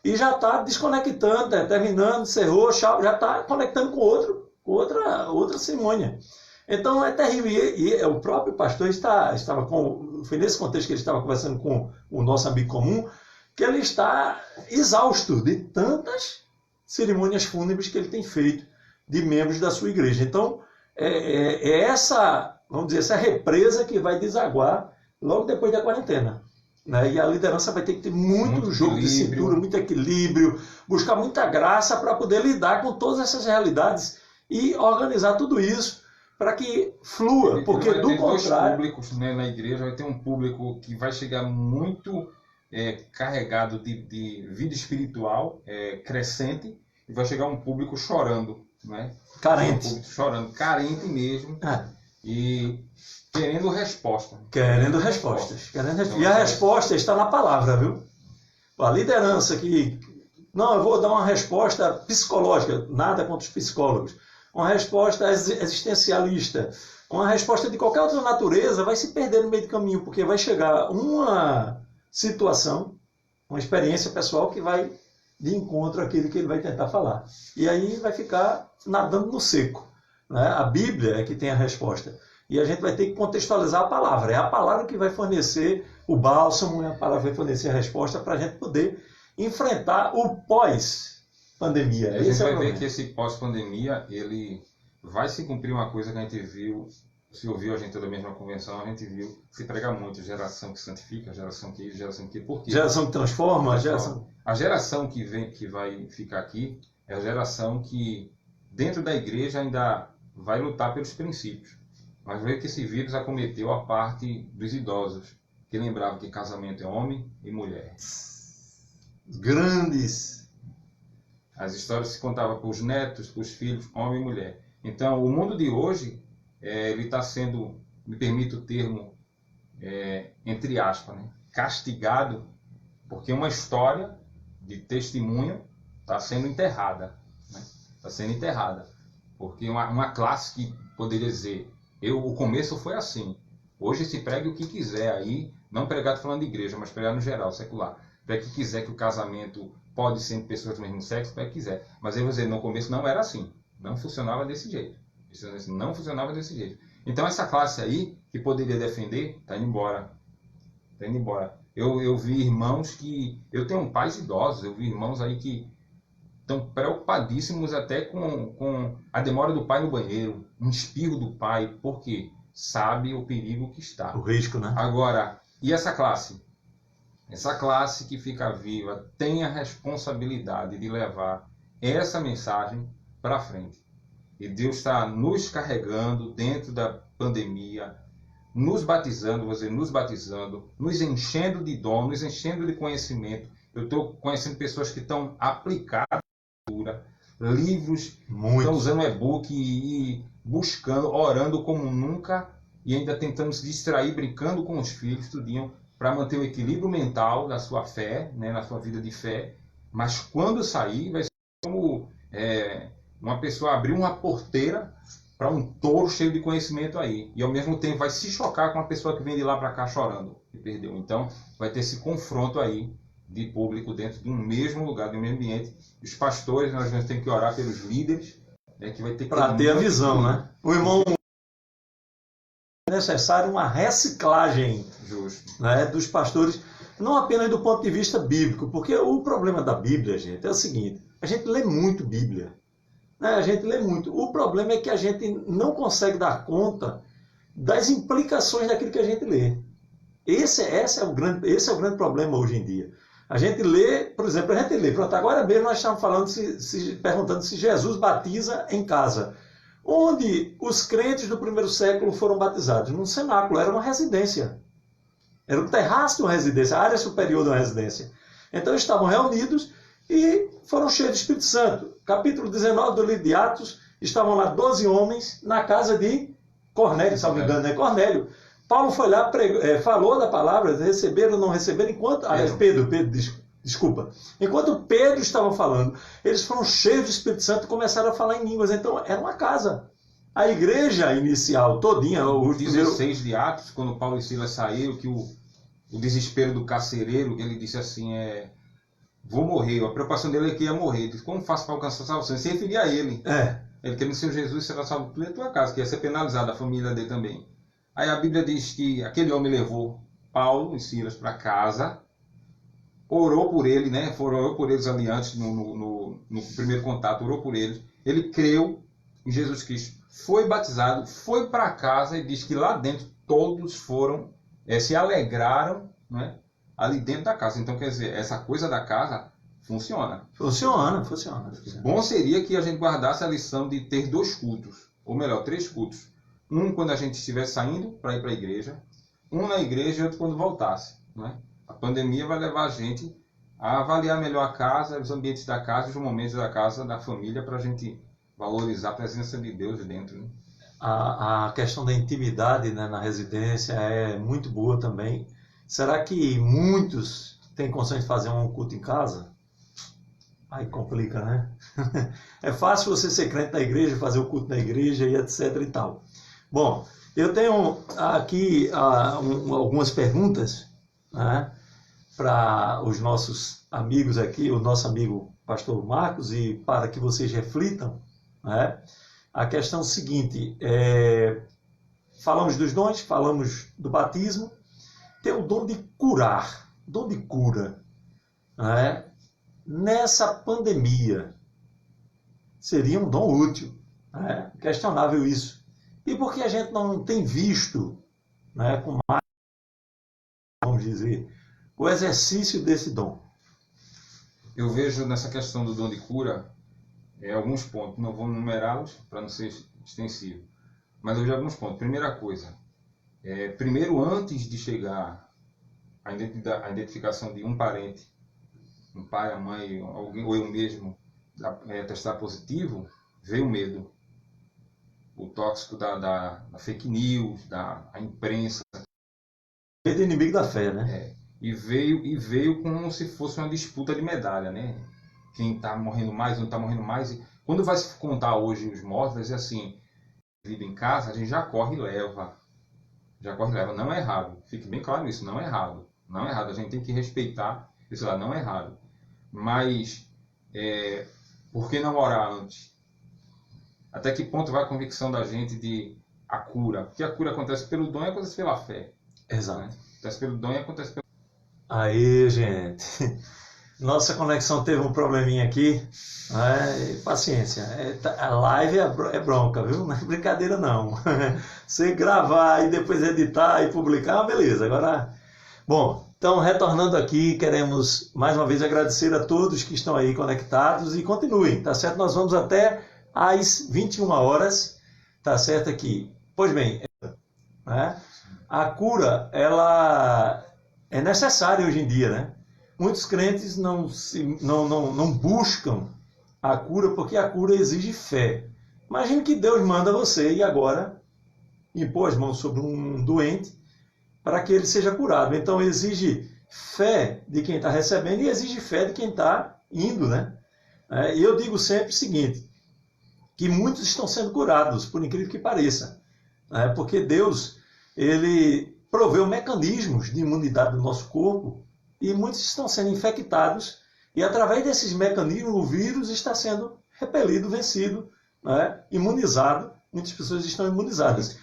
e já está desconectando, terminando, encerrou, já está conectando com outra cerimônia. Então é terrível. E o próprio pastor foi nesse contexto que ele estava conversando com o nosso amigo comum, que ele está exausto de tantas cerimônias fúnebres que ele tem feito de membros da sua igreja. Então, é essa, vamos dizer, essa represa que vai desaguar logo depois da quarentena. Né? E a liderança vai ter que ter muito jogo de cintura, muito equilíbrio, buscar muita graça para poder lidar com todas essas realidades e organizar tudo isso para que flua, porque do contrário... Dois públicos, né, na igreja, vai ter um público que vai chegar muito carregado de vida espiritual crescente, e vai chegar um público chorando, né? Carente. Um público chorando, carente mesmo, e querendo resposta. Querendo respostas. E a resposta está na palavra, viu? A liderança que... Não, eu vou dar uma resposta psicológica, nada contra os psicólogos. Uma resposta existencialista, uma resposta de qualquer outra natureza vai se perder no meio do caminho, porque vai chegar uma situação, uma experiência pessoal que vai de encontro àquilo que ele vai tentar falar. E aí vai ficar nadando no seco. Né? A Bíblia é que tem a resposta. E a gente vai ter que contextualizar a palavra. É a palavra que vai fornecer o bálsamo, é a palavra que vai fornecer a resposta para a gente poder enfrentar o pós-pandemia. A gente vai ver que esse pós-pandemia, ele vai se cumprir uma coisa que a gente viu, se ouviu a gente da mesma convenção, a gente viu se pregar muito, geração que santifica, geração que por quê? Geração que transforma, A geração que vai ficar aqui é a geração que dentro da igreja ainda vai lutar pelos princípios. Mas vê que esse vírus acometeu a parte dos idosos, que lembravam que casamento é homem e mulher. Grandes. As histórias se contavam para os netos, para os filhos, homem e mulher. Então, o mundo de hoje, ele está sendo, me permite o termo, entre aspas, né, castigado, porque uma história de testemunho está sendo enterrada. Está sendo enterrada. Porque uma classe que poderia dizer, o começo foi assim. Hoje se pregue o que quiser aí, não pregar falando de igreja, mas pregar no geral, secular. Pregue o que quiser, que o casamento pode ser entre pessoas do mesmo sexo, pregue o que quiser. Mas eu vou dizer, no começo não era assim. Não funcionava desse jeito. Não funcionava desse jeito. Então essa classe aí, que poderia defender, está indo embora. Está indo embora. Eu vi irmãos que... Eu tenho pais idosos, eu vi irmãos aí que estão preocupadíssimos até com a demora do pai no banheiro, um espirro do pai, porque sabe o perigo que está. O risco, né? Agora, e essa classe? Essa classe que fica viva tem a responsabilidade de levar essa mensagem para frente. E Deus está nos carregando dentro da pandemia, nos batizando, nos enchendo de dom, nos enchendo de conhecimento. Eu estou conhecendo pessoas que estão aplicadas livros, estão usando e-book e buscando, orando como nunca e ainda tentando se distrair, brincando com os filhos, tudinho, para manter o equilíbrio mental da sua fé, né, na sua vida de fé. Mas quando sair, vai ser como uma pessoa abrir uma porteira para um touro cheio de conhecimento aí. E ao mesmo tempo vai se chocar com uma pessoa que vem de lá para cá chorando e perdeu. Então vai ter esse confronto aí de público dentro de um mesmo lugar, de um mesmo ambiente. Os pastores, nós vamos ter que orar pelos líderes, né, que vai ter que para ter a visão, né? O irmão, é necessário uma reciclagem, justo, né, dos pastores, não apenas do ponto de vista bíblico, porque o problema da Bíblia, gente, é o seguinte: a gente lê muito Bíblia, né? A gente lê muito. O problema é que a gente não consegue dar conta das implicações daquilo que a gente lê. Esse é o grande problema hoje em dia. A gente lê, por exemplo, pronto, agora mesmo nós estamos falando, perguntando se Jesus batiza em casa. Onde os crentes do primeiro século foram batizados? Num cenáculo, era uma residência. Era um terraço de uma residência, a área superior de uma residência. Então eles estavam reunidos e foram cheios do Espírito Santo. Capítulo 19 do livro de Atos, estavam lá 12 homens na casa de Cornélio, se não me engano, né? Cornélio. Paulo foi lá, falou da palavra, receberam ou não receberam, enquanto... Desculpa. Enquanto Pedro estava falando, eles foram cheios do Espírito Santo e começaram a falar em línguas. Então, era uma casa. A igreja inicial, todinha... O 16 de Atos, quando Paulo e Silas saíram, que o desespero do carcereiro, que ele disse assim, vou morrer. A preocupação dele é que ia morrer. Ele disse, como faço para alcançar a salvação? Ele se referia a ele. Ele querendo ser Jesus, será salvo tudo em tua casa, que ia ser penalizado, a família dele também. Aí a Bíblia diz que aquele homem levou Paulo e Silas para casa orou por ele, né? Orou por eles ali antes, no primeiro contato, orou por eles. Ele creu em Jesus Cristo, foi batizado, foi para casa e diz que lá dentro todos foram, se alegraram, né? Ali dentro da casa. Então, quer dizer, essa coisa da casa funciona. Funciona. Bom seria que a gente guardasse a lição de ter 2 cultos, ou melhor, 3 cultos. Um quando a gente estiver saindo para ir para a igreja, um na igreja e outro quando voltasse, né? A pandemia vai levar a gente a avaliar melhor a casa, os ambientes da casa, os momentos da casa, da família, para a gente valorizar a presença de Deus dentro, né? A questão da intimidade, né, na residência é muito boa também. Será que muitos têm condições de fazer um culto em casa? Aí complica, né? É fácil você ser crente na igreja, fazer o culto na igreja e etc e tal. Bom, eu tenho aqui algumas perguntas, né, para os nossos amigos aqui, o nosso amigo pastor Marcos, e para que vocês reflitam, né? A questão seguinte, falamos dos dons, falamos do batismo, tem o dom de curar, dom de cura, né? Nessa pandemia, seria um dom útil, né? Questionável isso. E por que a gente não tem visto, né, com mais, vamos dizer, o exercício desse dom? Eu vejo nessa questão do dom de cura alguns pontos, não vou numerá-los para não ser extensivo, mas eu vejo alguns pontos. Primeira coisa, primeiro antes de chegar a identificação de um parente, um pai, a mãe, alguém, ou eu mesmo, testar positivo, veio o medo. O tóxico da fake news, da imprensa. Medo é inimigo da fé, né? E veio como se fosse uma disputa de medalha, né? Quem está morrendo mais, não está morrendo mais. E quando vai se contar hoje os mortos, vai dizer assim, vida em casa, a gente já corre e leva. Não é errado. Fique bem claro isso, não é errado. Não é errado, a gente tem que respeitar isso lá, não é errado. Mas, por que não orar antes? Até que ponto vai a convicção da gente de a cura? Porque a cura acontece pelo dom e acontece pela fé. Exato. Né? Acontece pelo dom e acontece pelo... Aí, gente, nossa conexão teve um probleminha aqui, né? Paciência, a live é bronca, viu? Não é brincadeira não. Você gravar e depois editar e publicar, beleza. Agora, bom, então retornando aqui, queremos mais uma vez agradecer a todos que estão aí conectados e continuem, tá certo? Nós vamos até às 21 horas, tá certo aqui. Pois bem, né? A cura, ela é necessária hoje em dia, né? Muitos crentes não buscam a cura porque a cura exige fé. Imagine que Deus manda você e agora impor as mãos sobre um doente para que ele seja curado. Então exige fé de quem está recebendo e exige fé de quem está indo, né? E eu digo sempre o seguinte, que muitos estão sendo curados, por incrível que pareça, né? Porque Deus, ele proveu mecanismos de imunidade do nosso corpo e muitos estão sendo infectados e através desses mecanismos o vírus está sendo repelido, vencido, né? Imunizado. Muitas pessoas estão imunizadas.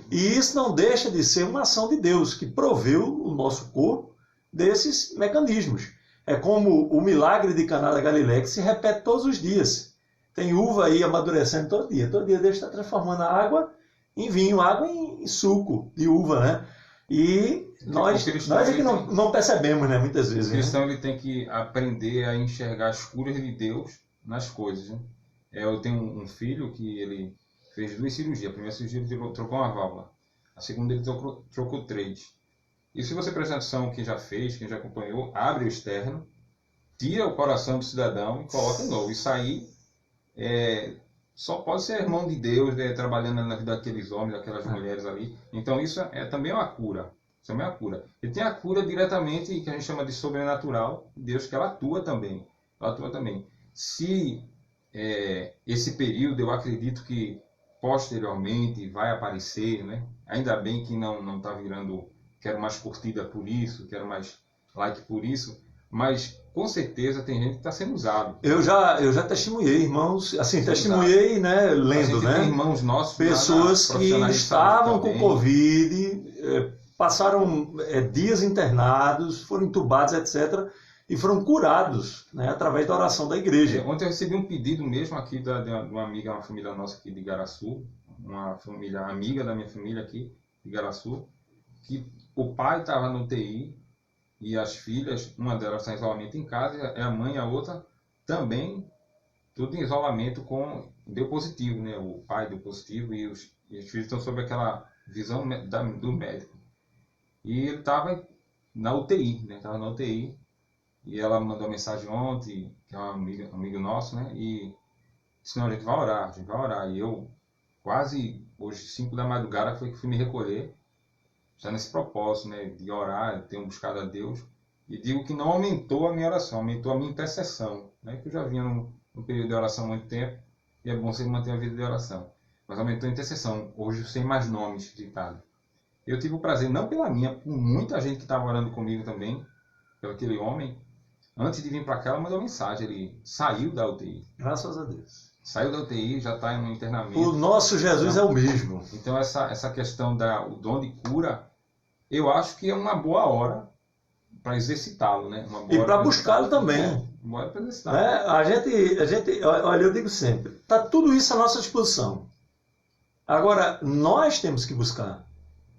E isso não deixa de ser uma ação de Deus que proveu o nosso corpo desses mecanismos. É como o milagre de Caná da Galileia que se repete todos os dias. Tem uva aí amadurecendo todo dia. Todo dia Deus está transformando a água em vinho, água em suco de uva, né? E nós é que não percebemos, né, muitas vezes. O cristão, ele tem que aprender a enxergar as curas de Deus nas coisas. Né? Eu tenho um filho que ele fez 2 cirurgias. A primeira cirurgia ele trocou uma válvula. A segunda ele trocou 3. E se você prestar atenção, quem já fez, quem já acompanhou, abre o externo, tira o coração do cidadão e coloca de novo. Isso aí só pode ser irmão de Deus, trabalhando na vida daqueles homens, daquelas mulheres ali. Então isso também é uma cura. Isso também é uma cura. E tem a cura diretamente, que a gente chama de sobrenatural, Deus, que ela atua também. Ela atua também. Se esse período, eu acredito que posteriormente vai aparecer, né? Ainda bem que não está virando, quero mais curtida por isso, quero mais like por isso, mas com certeza tem gente que está sendo usado. Eu já testemunhei, irmãos, assim, testemunhei, né, lendo, né? Tem irmãos nossos, pessoas que estavam com Covid, passaram dias internados, foram entubados, etc. e foram curados, né, através da oração da igreja. Ontem eu recebi um pedido mesmo aqui de uma amiga, uma família nossa aqui de Igaraçu, uma família amiga da minha família aqui de Igaraçu, que o pai estava no UTI e as filhas, uma delas está em isolamento em casa, e a mãe e a outra também, tudo em isolamento, deu positivo, né? O pai deu positivo e os filhos estão sob aquela visão do médico. E ele estava na UTI, né? Estava na UTI. E ela mandou uma mensagem ontem, que é um amigo nosso, né? E disse, não, a gente vai orar. E eu, quase hoje, 5 da madrugada, foi que fui me recolher, já nesse propósito, né? De orar, tenho buscado a Deus. E digo que não aumentou a minha oração, aumentou a minha intercessão, né? Que eu já vinha no período de oração há muito tempo, e é bom você manter a vida de oração. Mas aumentou a intercessão, hoje sem mais nomes citados. Eu tive o prazer, não pela minha, por muita gente que estava orando comigo também, pelo aquele homem. Antes de vir para cá, ela mandou mensagem. Ele saiu da UTI. Graças a Deus. Saiu da UTI, já está no internamento. O nosso Jesus é o mesmo. Então, essa questão do dom de cura, eu acho que é uma boa hora para exercitá-lo, né? E para buscá-lo também. Uma hora para exercitá-lo. A gente, olha, eu digo sempre, está tudo isso à nossa disposição. Agora, nós temos que buscar.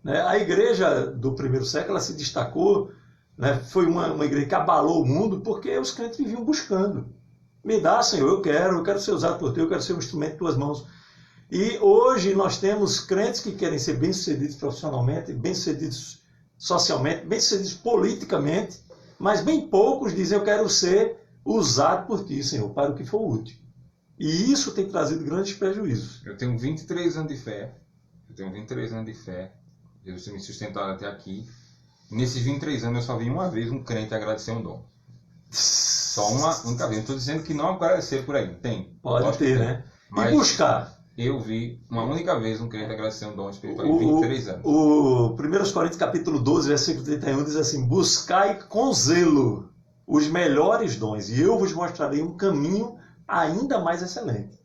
Né? A igreja do primeiro século, ela se destacou, né? Foi uma igreja que abalou o mundo porque os crentes viviam buscando. Me dá, Senhor, eu quero ser usado por Ti, eu quero ser um instrumento de Tuas mãos. E hoje nós temos crentes que querem ser bem-sucedidos profissionalmente, bem-sucedidos socialmente, bem-sucedidos politicamente, mas bem poucos dizem, eu quero ser usado por Ti, Senhor, para o que for útil. E isso tem trazido grandes prejuízos. Eu tenho 23 anos de fé. Jesus tem me sustentado até aqui. Nesses 23 anos eu só vi uma vez um crente agradecer um dom. Só uma única vez. Não estou dizendo que não agradecer por aí. Tem. Pode ter, né? Mas e buscar. Eu vi uma única vez um crente agradecer um dom espiritual em 23 anos. O 1 Coríntios capítulo 12, versículo 31 diz assim, buscai com zelo os melhores dons e eu vos mostrarei um caminho ainda mais excelente.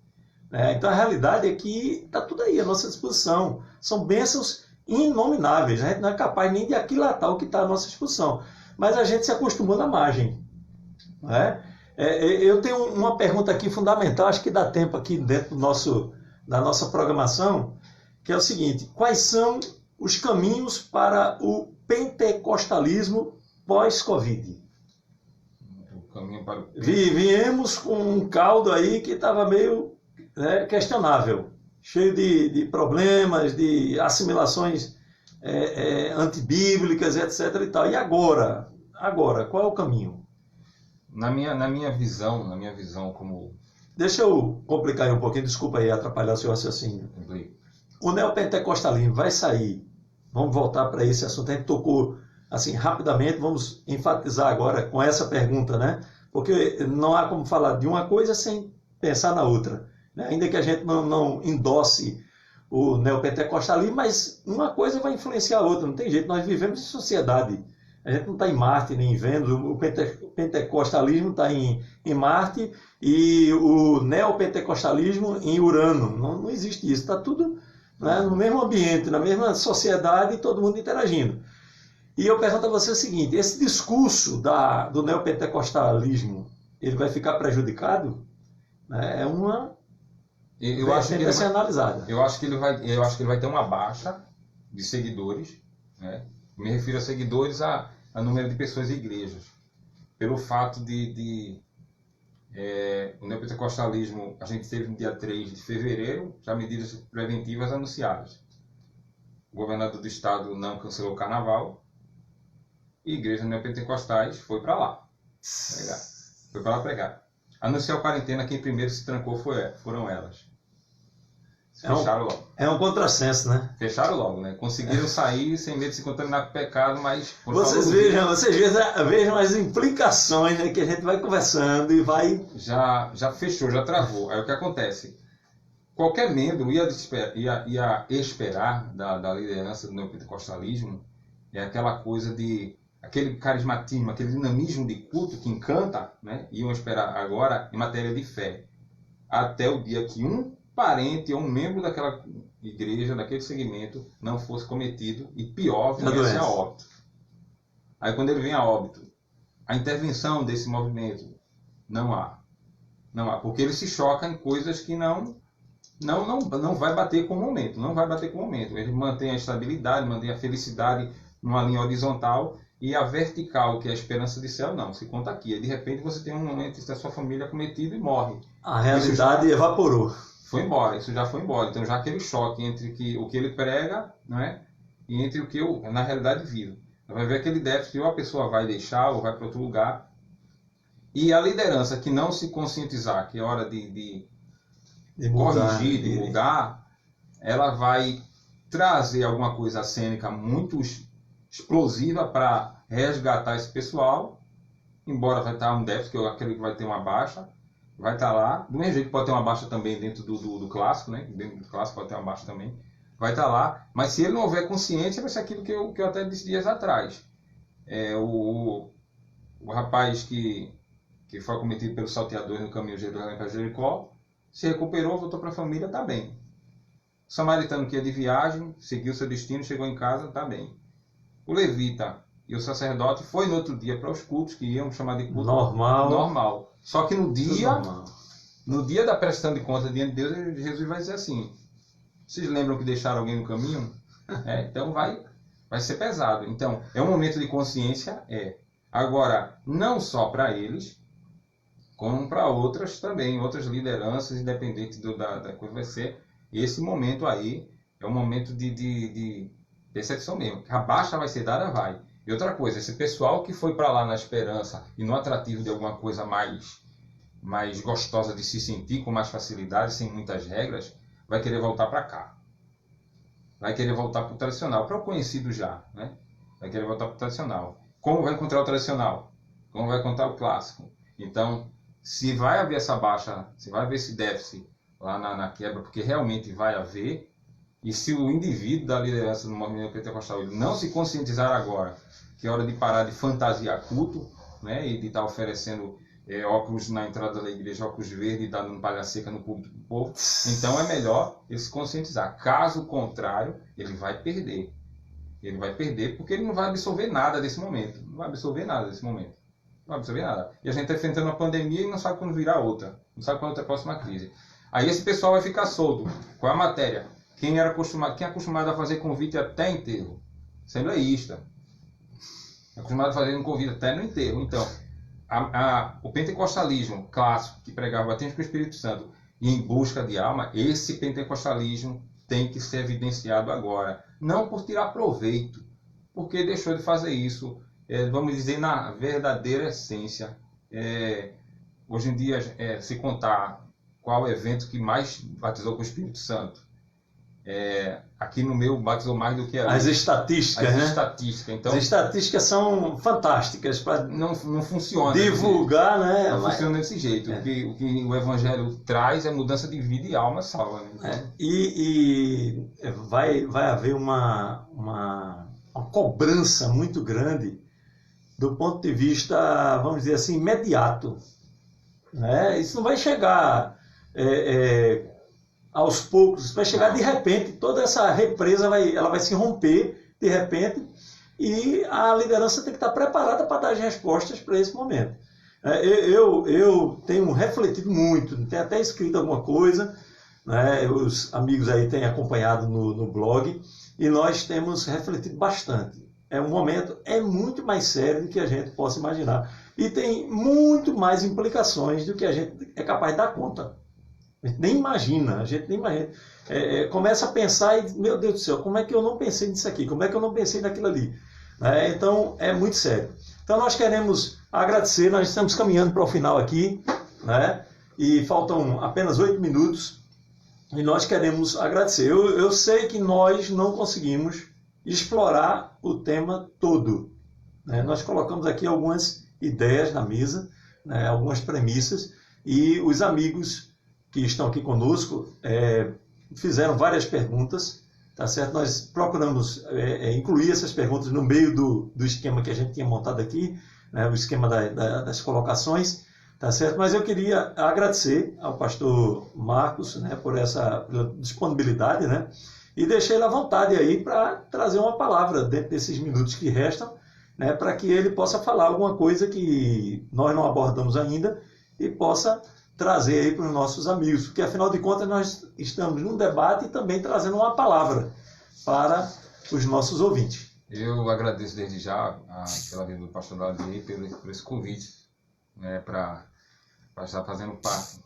Então a realidade é que está tudo aí à nossa disposição. São bênçãos inomináveis. A gente não é capaz nem de aquilatar o que está à nossa disposição. Mas a gente se acostumou na margem. Eu tenho uma pergunta aqui fundamental, acho que dá tempo aqui dentro da nossa programação, que é o seguinte, quais são os caminhos para o pentecostalismo pós-Covid? Viemos com um caldo aí que estava meio questionável, cheio de problemas, de assimilações antibíblicas, etc. E tal. E agora, qual é o caminho? Na minha visão como... Deixa eu complicar aí um pouquinho, desculpa aí atrapalhar o seu raciocínio. O neopentecostalismo vai sair, vamos voltar para esse assunto, a gente tocou assim rapidamente, vamos enfatizar agora com essa pergunta, né? Porque não há como falar de uma coisa sem pensar na outra. Né? Ainda que a gente não endosse o neopentecostalismo, mas uma coisa vai influenciar a outra, não tem jeito, nós vivemos em sociedade. A gente não está em Marte nem em Vênus, o pentecostalismo está em Marte e o neopentecostalismo em Urano. Não existe isso, está tudo, né, no mesmo ambiente, na mesma sociedade, todo mundo interagindo. E eu pergunto a você o seguinte, esse discurso do neopentecostalismo, ele vai ficar prejudicado? É uma... Eu acho que ele ser analisada. Eu acho que ele vai ter uma baixa de seguidores, né? Me refiro a seguidores a número de pessoas e igrejas. Pelo fato o neopentecostalismo, a gente teve no dia 3 de fevereiro, já medidas preventivas anunciadas. O governador do estado não cancelou o carnaval e igrejas neopentecostais foi para lá. Foi para lá pregar. Anunciou a quarentena, quem primeiro se trancou foram elas. Fecharam logo. É um contrassenso, né? Fecharam logo, né? Conseguiram sair sem medo de se contaminar com pecado, mas... Vocês vejam as implicações, né, que a gente vai conversando e vai... Já fechou, já travou. Aí o que acontece? Qualquer membro ia esperar da liderança do neopentecostalismo aquela coisa aquele carismatismo, aquele dinamismo de culto que encanta, né? Iam esperar agora em matéria de fé. Até o dia que um parente ou um membro daquela igreja, daquele segmento, não fosse cometido e pior, viesse a óbito. Aí quando ele vem a óbito, a intervenção desse movimento. Não há. Não há, porque ele se choca em coisas que não vai bater com o momento. Não vai bater com o momento. Ele mantém a estabilidade, mantém a felicidade numa linha horizontal, e a vertical, que é a esperança de céu, não. Se conta aqui. De repente você tem um momento da sua família cometido e morre. A realidade evaporou. Foi embora, isso já foi embora. Então já aquele choque entre o que ele prega, não é? E entre o que eu, na realidade, vivo. Vai ver aquele déficit, ou a pessoa vai deixar, ou vai para outro lugar. E a liderança que não se conscientizar que é hora de corrigir, de mudar, ela vai trazer alguma coisa cênica muito explosiva para resgatar esse pessoal, embora vai estar um déficit, que eu acredito que vai ter uma baixa, vai estar lá. Do mesmo jeito pode ter uma baixa também dentro do clássico, né? Dentro do clássico pode ter uma baixa também. Vai estar lá, mas se ele não houver consciência, vai ser aquilo que eu até disse dias atrás. O rapaz que foi acometido pelos salteadores no caminho de Jerusalém para Jericó, se recuperou, voltou para a família, está bem. O samaritano que ia de viagem, seguiu seu destino, chegou em casa, está bem. O levita e o sacerdote foi no outro dia para os cultos, que iam chamar de culto normal. Só que no dia da prestação de conta diante de Deus, Jesus vai dizer assim: vocês lembram que deixaram alguém no caminho? Então vai ser pesado. Então, é um momento de consciência, Agora, não só para eles, como para outras também, outras lideranças, independente da coisa, vai ser esse momento aí, é um momento de decepção mesmo. A baixa vai ser dada, vai. E outra coisa, esse pessoal que foi para lá na esperança e no atrativo de alguma coisa mais gostosa de se sentir, com mais facilidade, sem muitas regras, vai querer voltar para cá. Vai querer voltar para o tradicional, para o conhecido já, né? Vai querer voltar para o tradicional. Como vai encontrar o tradicional? Como vai encontrar o clássico? Então, se vai haver essa baixa, se vai haver esse déficit lá na quebra, porque realmente vai haver, e se o indivíduo da liderança do movimento pentecostal ele não se conscientizar agora que é hora de parar de fantasiar culto, né, e de estar oferecendo óculos na entrada da igreja, óculos verdes, e estar dando palha seca no público do povo, então é melhor ele se conscientizar. Caso contrário, ele vai perder. Ele vai perder porque ele não vai absorver nada desse momento. Não vai absorver nada desse momento. Não vai absorver nada. E a gente está enfrentando uma pandemia e não sabe quando virá outra. Não sabe quando é a próxima crise. Aí esse pessoal vai ficar solto. Qual é a matéria? Quem é acostumado a fazer convite até enterro? Assembleísta. Acostumado a fazer um convite até no enterro. Então, o pentecostalismo clássico, que pregava batismo com o Espírito Santo e em busca de alma, esse pentecostalismo tem que ser evidenciado agora. Não por tirar proveito, porque deixou de fazer isso, vamos dizer, na verdadeira essência. Hoje em dia, se contar qual evento que mais batizou com o Espírito Santo, aqui no meu batizou mais do que as estatísticas, né? Então, as estatísticas são fantásticas para não funciona divulgar, né? Não funciona desse jeito. O que o Evangelho traz é mudança de vida e alma salva, né? Então, e vai haver uma cobrança muito grande do ponto de vista, vamos dizer assim, imediato, né? Isso não vai chegar aos poucos, vai chegar de repente, toda essa represa ela vai se romper de repente, e a liderança tem que estar preparada para dar as respostas para esse momento. Eu tenho refletido muito, tenho até escrito alguma coisa, né? Os amigos aí têm acompanhado no blog, e nós temos refletido bastante. Um momento muito mais sério do que a gente possa imaginar, e tem muito mais implicações do que a gente é capaz de dar conta. A gente nem imagina. Começa a pensar e, meu Deus do céu, como é que eu não pensei nisso aqui? Como é que eu não pensei naquilo ali? Então, é muito sério. Então, nós queremos agradecer, nós estamos caminhando para o final aqui, né? E faltam apenas 8 minutos, e nós queremos agradecer. Eu sei que nós não conseguimos explorar o tema todo, né? Nós colocamos aqui algumas ideias na mesa, né? Algumas premissas, e os amigos que estão aqui conosco fizeram várias perguntas, tá certo? Nós procuramos incluir essas perguntas no meio do esquema que a gente tinha montado aqui, né? O esquema das colocações, tá certo? Mas eu queria agradecer ao pastor Marcos, né, pela disponibilidade, né? E deixei ele à vontade aí para trazer uma palavra dentro desses minutos que restam, né, para que ele possa falar alguma coisa que nós não abordamos ainda e possa trazer aí para os nossos amigos, porque afinal de contas nós estamos num debate e também trazendo uma palavra para os nossos ouvintes. Eu agradeço desde já pela vida do pastor Davi, por esse convite, né, para estar fazendo parte,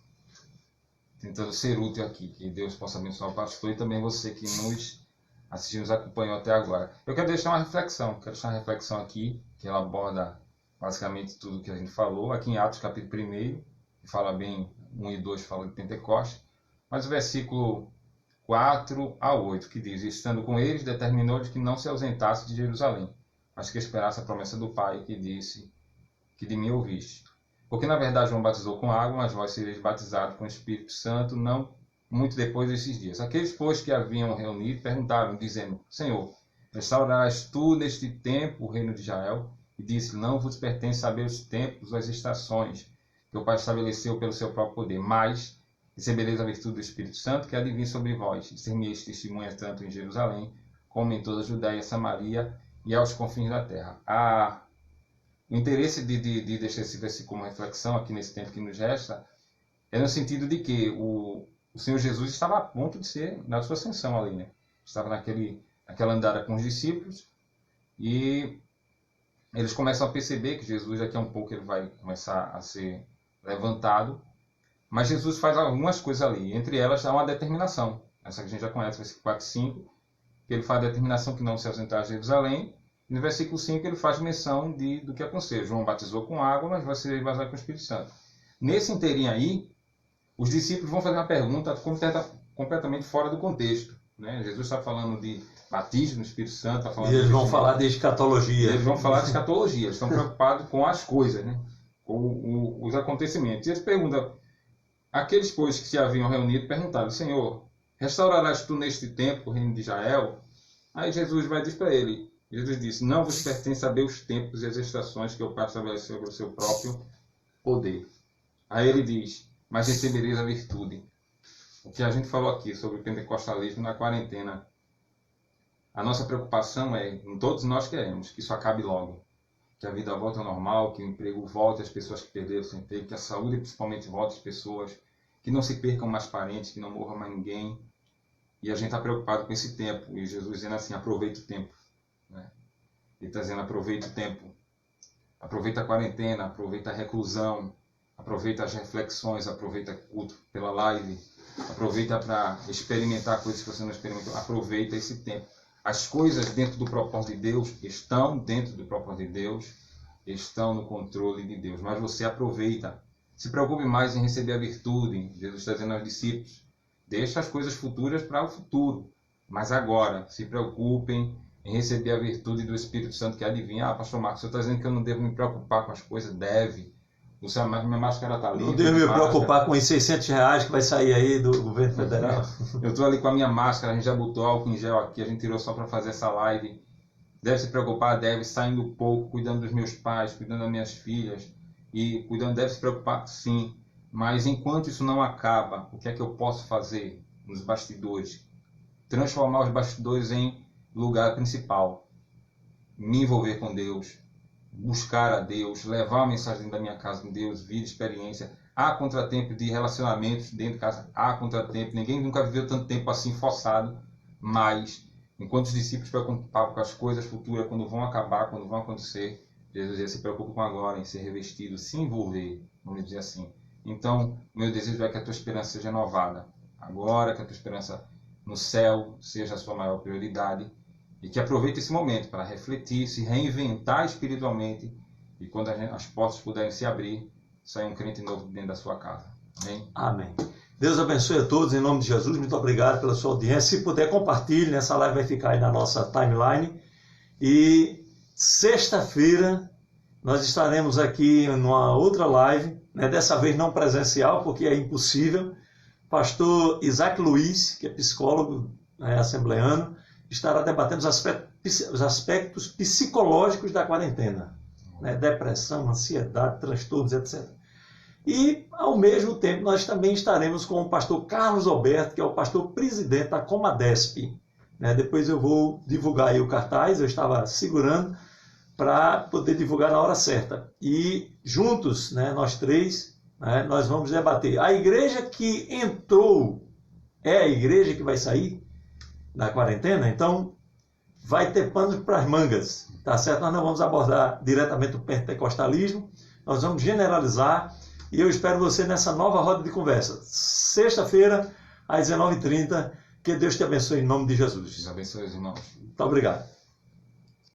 tentando ser útil aqui. Que Deus possa abençoar o pastor e também você que nos assistiu, nos acompanhou até agora. Eu quero deixar uma reflexão aqui, que ela aborda basicamente tudo que a gente falou, aqui em Atos capítulo 1, que fala bem, 1 e 2 fala de Pentecostes, mas o versículo 4 a 8, que diz: estando com eles, determinou de que não se ausentasse de Jerusalém, mas que esperasse a promessa do Pai, que disse, que de mim ouviste. Porque na verdade João batizou com água, mas vós sereis batizados com o Espírito Santo, não muito depois desses dias. Aqueles, pois, que haviam reunido, perguntaram, dizendo: Senhor, restaurarás tu neste tempo o reino de Israel? E disse: não vos pertence saber os tempos ou as estações que o Pai estabeleceu pelo seu próprio poder, mas recebereis a virtude do Espírito Santo, que há de vir sobre vós, e ser-me-eis testemunhas tanto em Jerusalém, como em toda a Judéia, Samaria e aos confins da terra. O interesse de deixar esse versículo como reflexão aqui nesse tempo que nos resta é no sentido de que o Senhor Jesus estava a ponto de ser na sua ascensão ali, né? Estava naquela andada com os discípulos e eles começam a perceber que Jesus daqui a um pouco ele vai começar a ser levantado, mas Jesus faz algumas coisas ali, entre elas há uma determinação, essa que a gente já conhece, versículo 4 e 5, que ele faz a determinação que não se ausentar de Jerusalém, e no versículo 5 ele faz menção do que aconteceu. João batizou com água, mas vai ser batizado com o Espírito Santo. Nesse inteirinho aí, os discípulos vão fazer uma pergunta completamente fora do contexto, né? Jesus está falando de batismo no Espírito Santo, está falando e eles vão falar de escatologia. Eles vão falar de escatologia, eles estão preocupados com as coisas, né? Com os acontecimentos. E eles perguntam, aqueles, pois, que se haviam reunido, perguntaram: Senhor, restaurarás tu neste tempo o reino de Israel? Aí Jesus vai dizer para ele, Jesus disse: não vos pertence saber os tempos e as estações que o Pai estabeleceu pelo seu próprio poder. Aí ele diz: mas recebereis a virtude. O que a gente falou aqui sobre o pentecostalismo na quarentena, a nossa preocupação todos nós queremos que isso acabe logo, que a vida volte ao normal, que o emprego volte às pessoas que perderam seu emprego, que a saúde principalmente volte às pessoas, que não se percam mais parentes, que não morra mais ninguém. E a gente está preocupado com esse tempo, e Jesus dizendo assim: aproveita o tempo, né? Ele está dizendo: aproveita o tempo, aproveita a quarentena, aproveita a reclusão, aproveita as reflexões, aproveita culto pela live, aproveita para experimentar coisas que você não experimentou, aproveita esse tempo. As coisas dentro do propósito de Deus estão dentro do propósito de Deus, estão no controle de Deus, mas você aproveita. Se preocupe mais em receber a virtude. Jesus está dizendo aos discípulos: deixa as coisas futuras para o futuro, mas agora se preocupem em receber a virtude do Espírito Santo que adivinha. Pastor Marcos, você está dizendo que eu não devo me preocupar com as coisas? Deve. Minha máscara está ali. Não devo me preocupar com os R$600 que vai sair aí do governo federal. Eu estou ali com a minha máscara, a gente já botou álcool em gel aqui, a gente tirou só para fazer essa live. Deve se preocupar? Deve. Saindo pouco, cuidando dos meus pais, cuidando das minhas filhas. E cuidando, deve se preocupar sim. Mas enquanto isso não acaba, o que é que eu posso fazer nos bastidores? Transformar os bastidores em lugar principal. Me envolver com Deus. Buscar a Deus, levar a mensagem da minha casa com Deus, vida, experiência. Há contratempo de relacionamentos dentro de casa, há contratempo. Ninguém nunca viveu tanto tempo assim forçado, mas enquanto os discípulos se preocupavam com as coisas futuras, quando vão acabar, quando vão acontecer, Jesus se preocupa com agora, em ser revestido, se envolver, vamos dizer assim. Então, meu desejo é que a tua esperança seja renovada. Agora, que a tua esperança no céu seja a sua maior prioridade. E que aproveite esse momento para refletir, se reinventar espiritualmente. E quando as portas puderem se abrir, sair um crente novo dentro da sua casa. Amém? Amém. Deus abençoe a todos, em nome de Jesus. Muito obrigado pela sua audiência. Se puder, compartilhe. Essa live vai ficar aí na nossa timeline. E sexta-feira nós estaremos aqui numa outra live, né? Dessa vez não presencial, porque é impossível. Pastor Isaac Luiz, que é psicólogo, assembleano, estará debatendo os aspectos psicológicos da quarentena, né? Depressão, ansiedade, transtornos, etc. E, ao mesmo tempo, nós também estaremos com o pastor Carlos Alberto, que é o pastor presidente da Comadesp, né? Depois eu vou divulgar aí o cartaz, eu estava segurando para poder divulgar na hora certa. E juntos, né, nós três, né, nós vamos debater. A igreja que entrou é a igreja que vai sair da quarentena, então vai ter panos para as mangas, tá certo? Nós não vamos abordar diretamente o pentecostalismo, nós vamos generalizar, e eu espero você nessa nova roda de conversa. Sexta-feira, às 19h30, que Deus te abençoe em nome de Jesus. Deus abençoe os irmãos. Muito obrigado.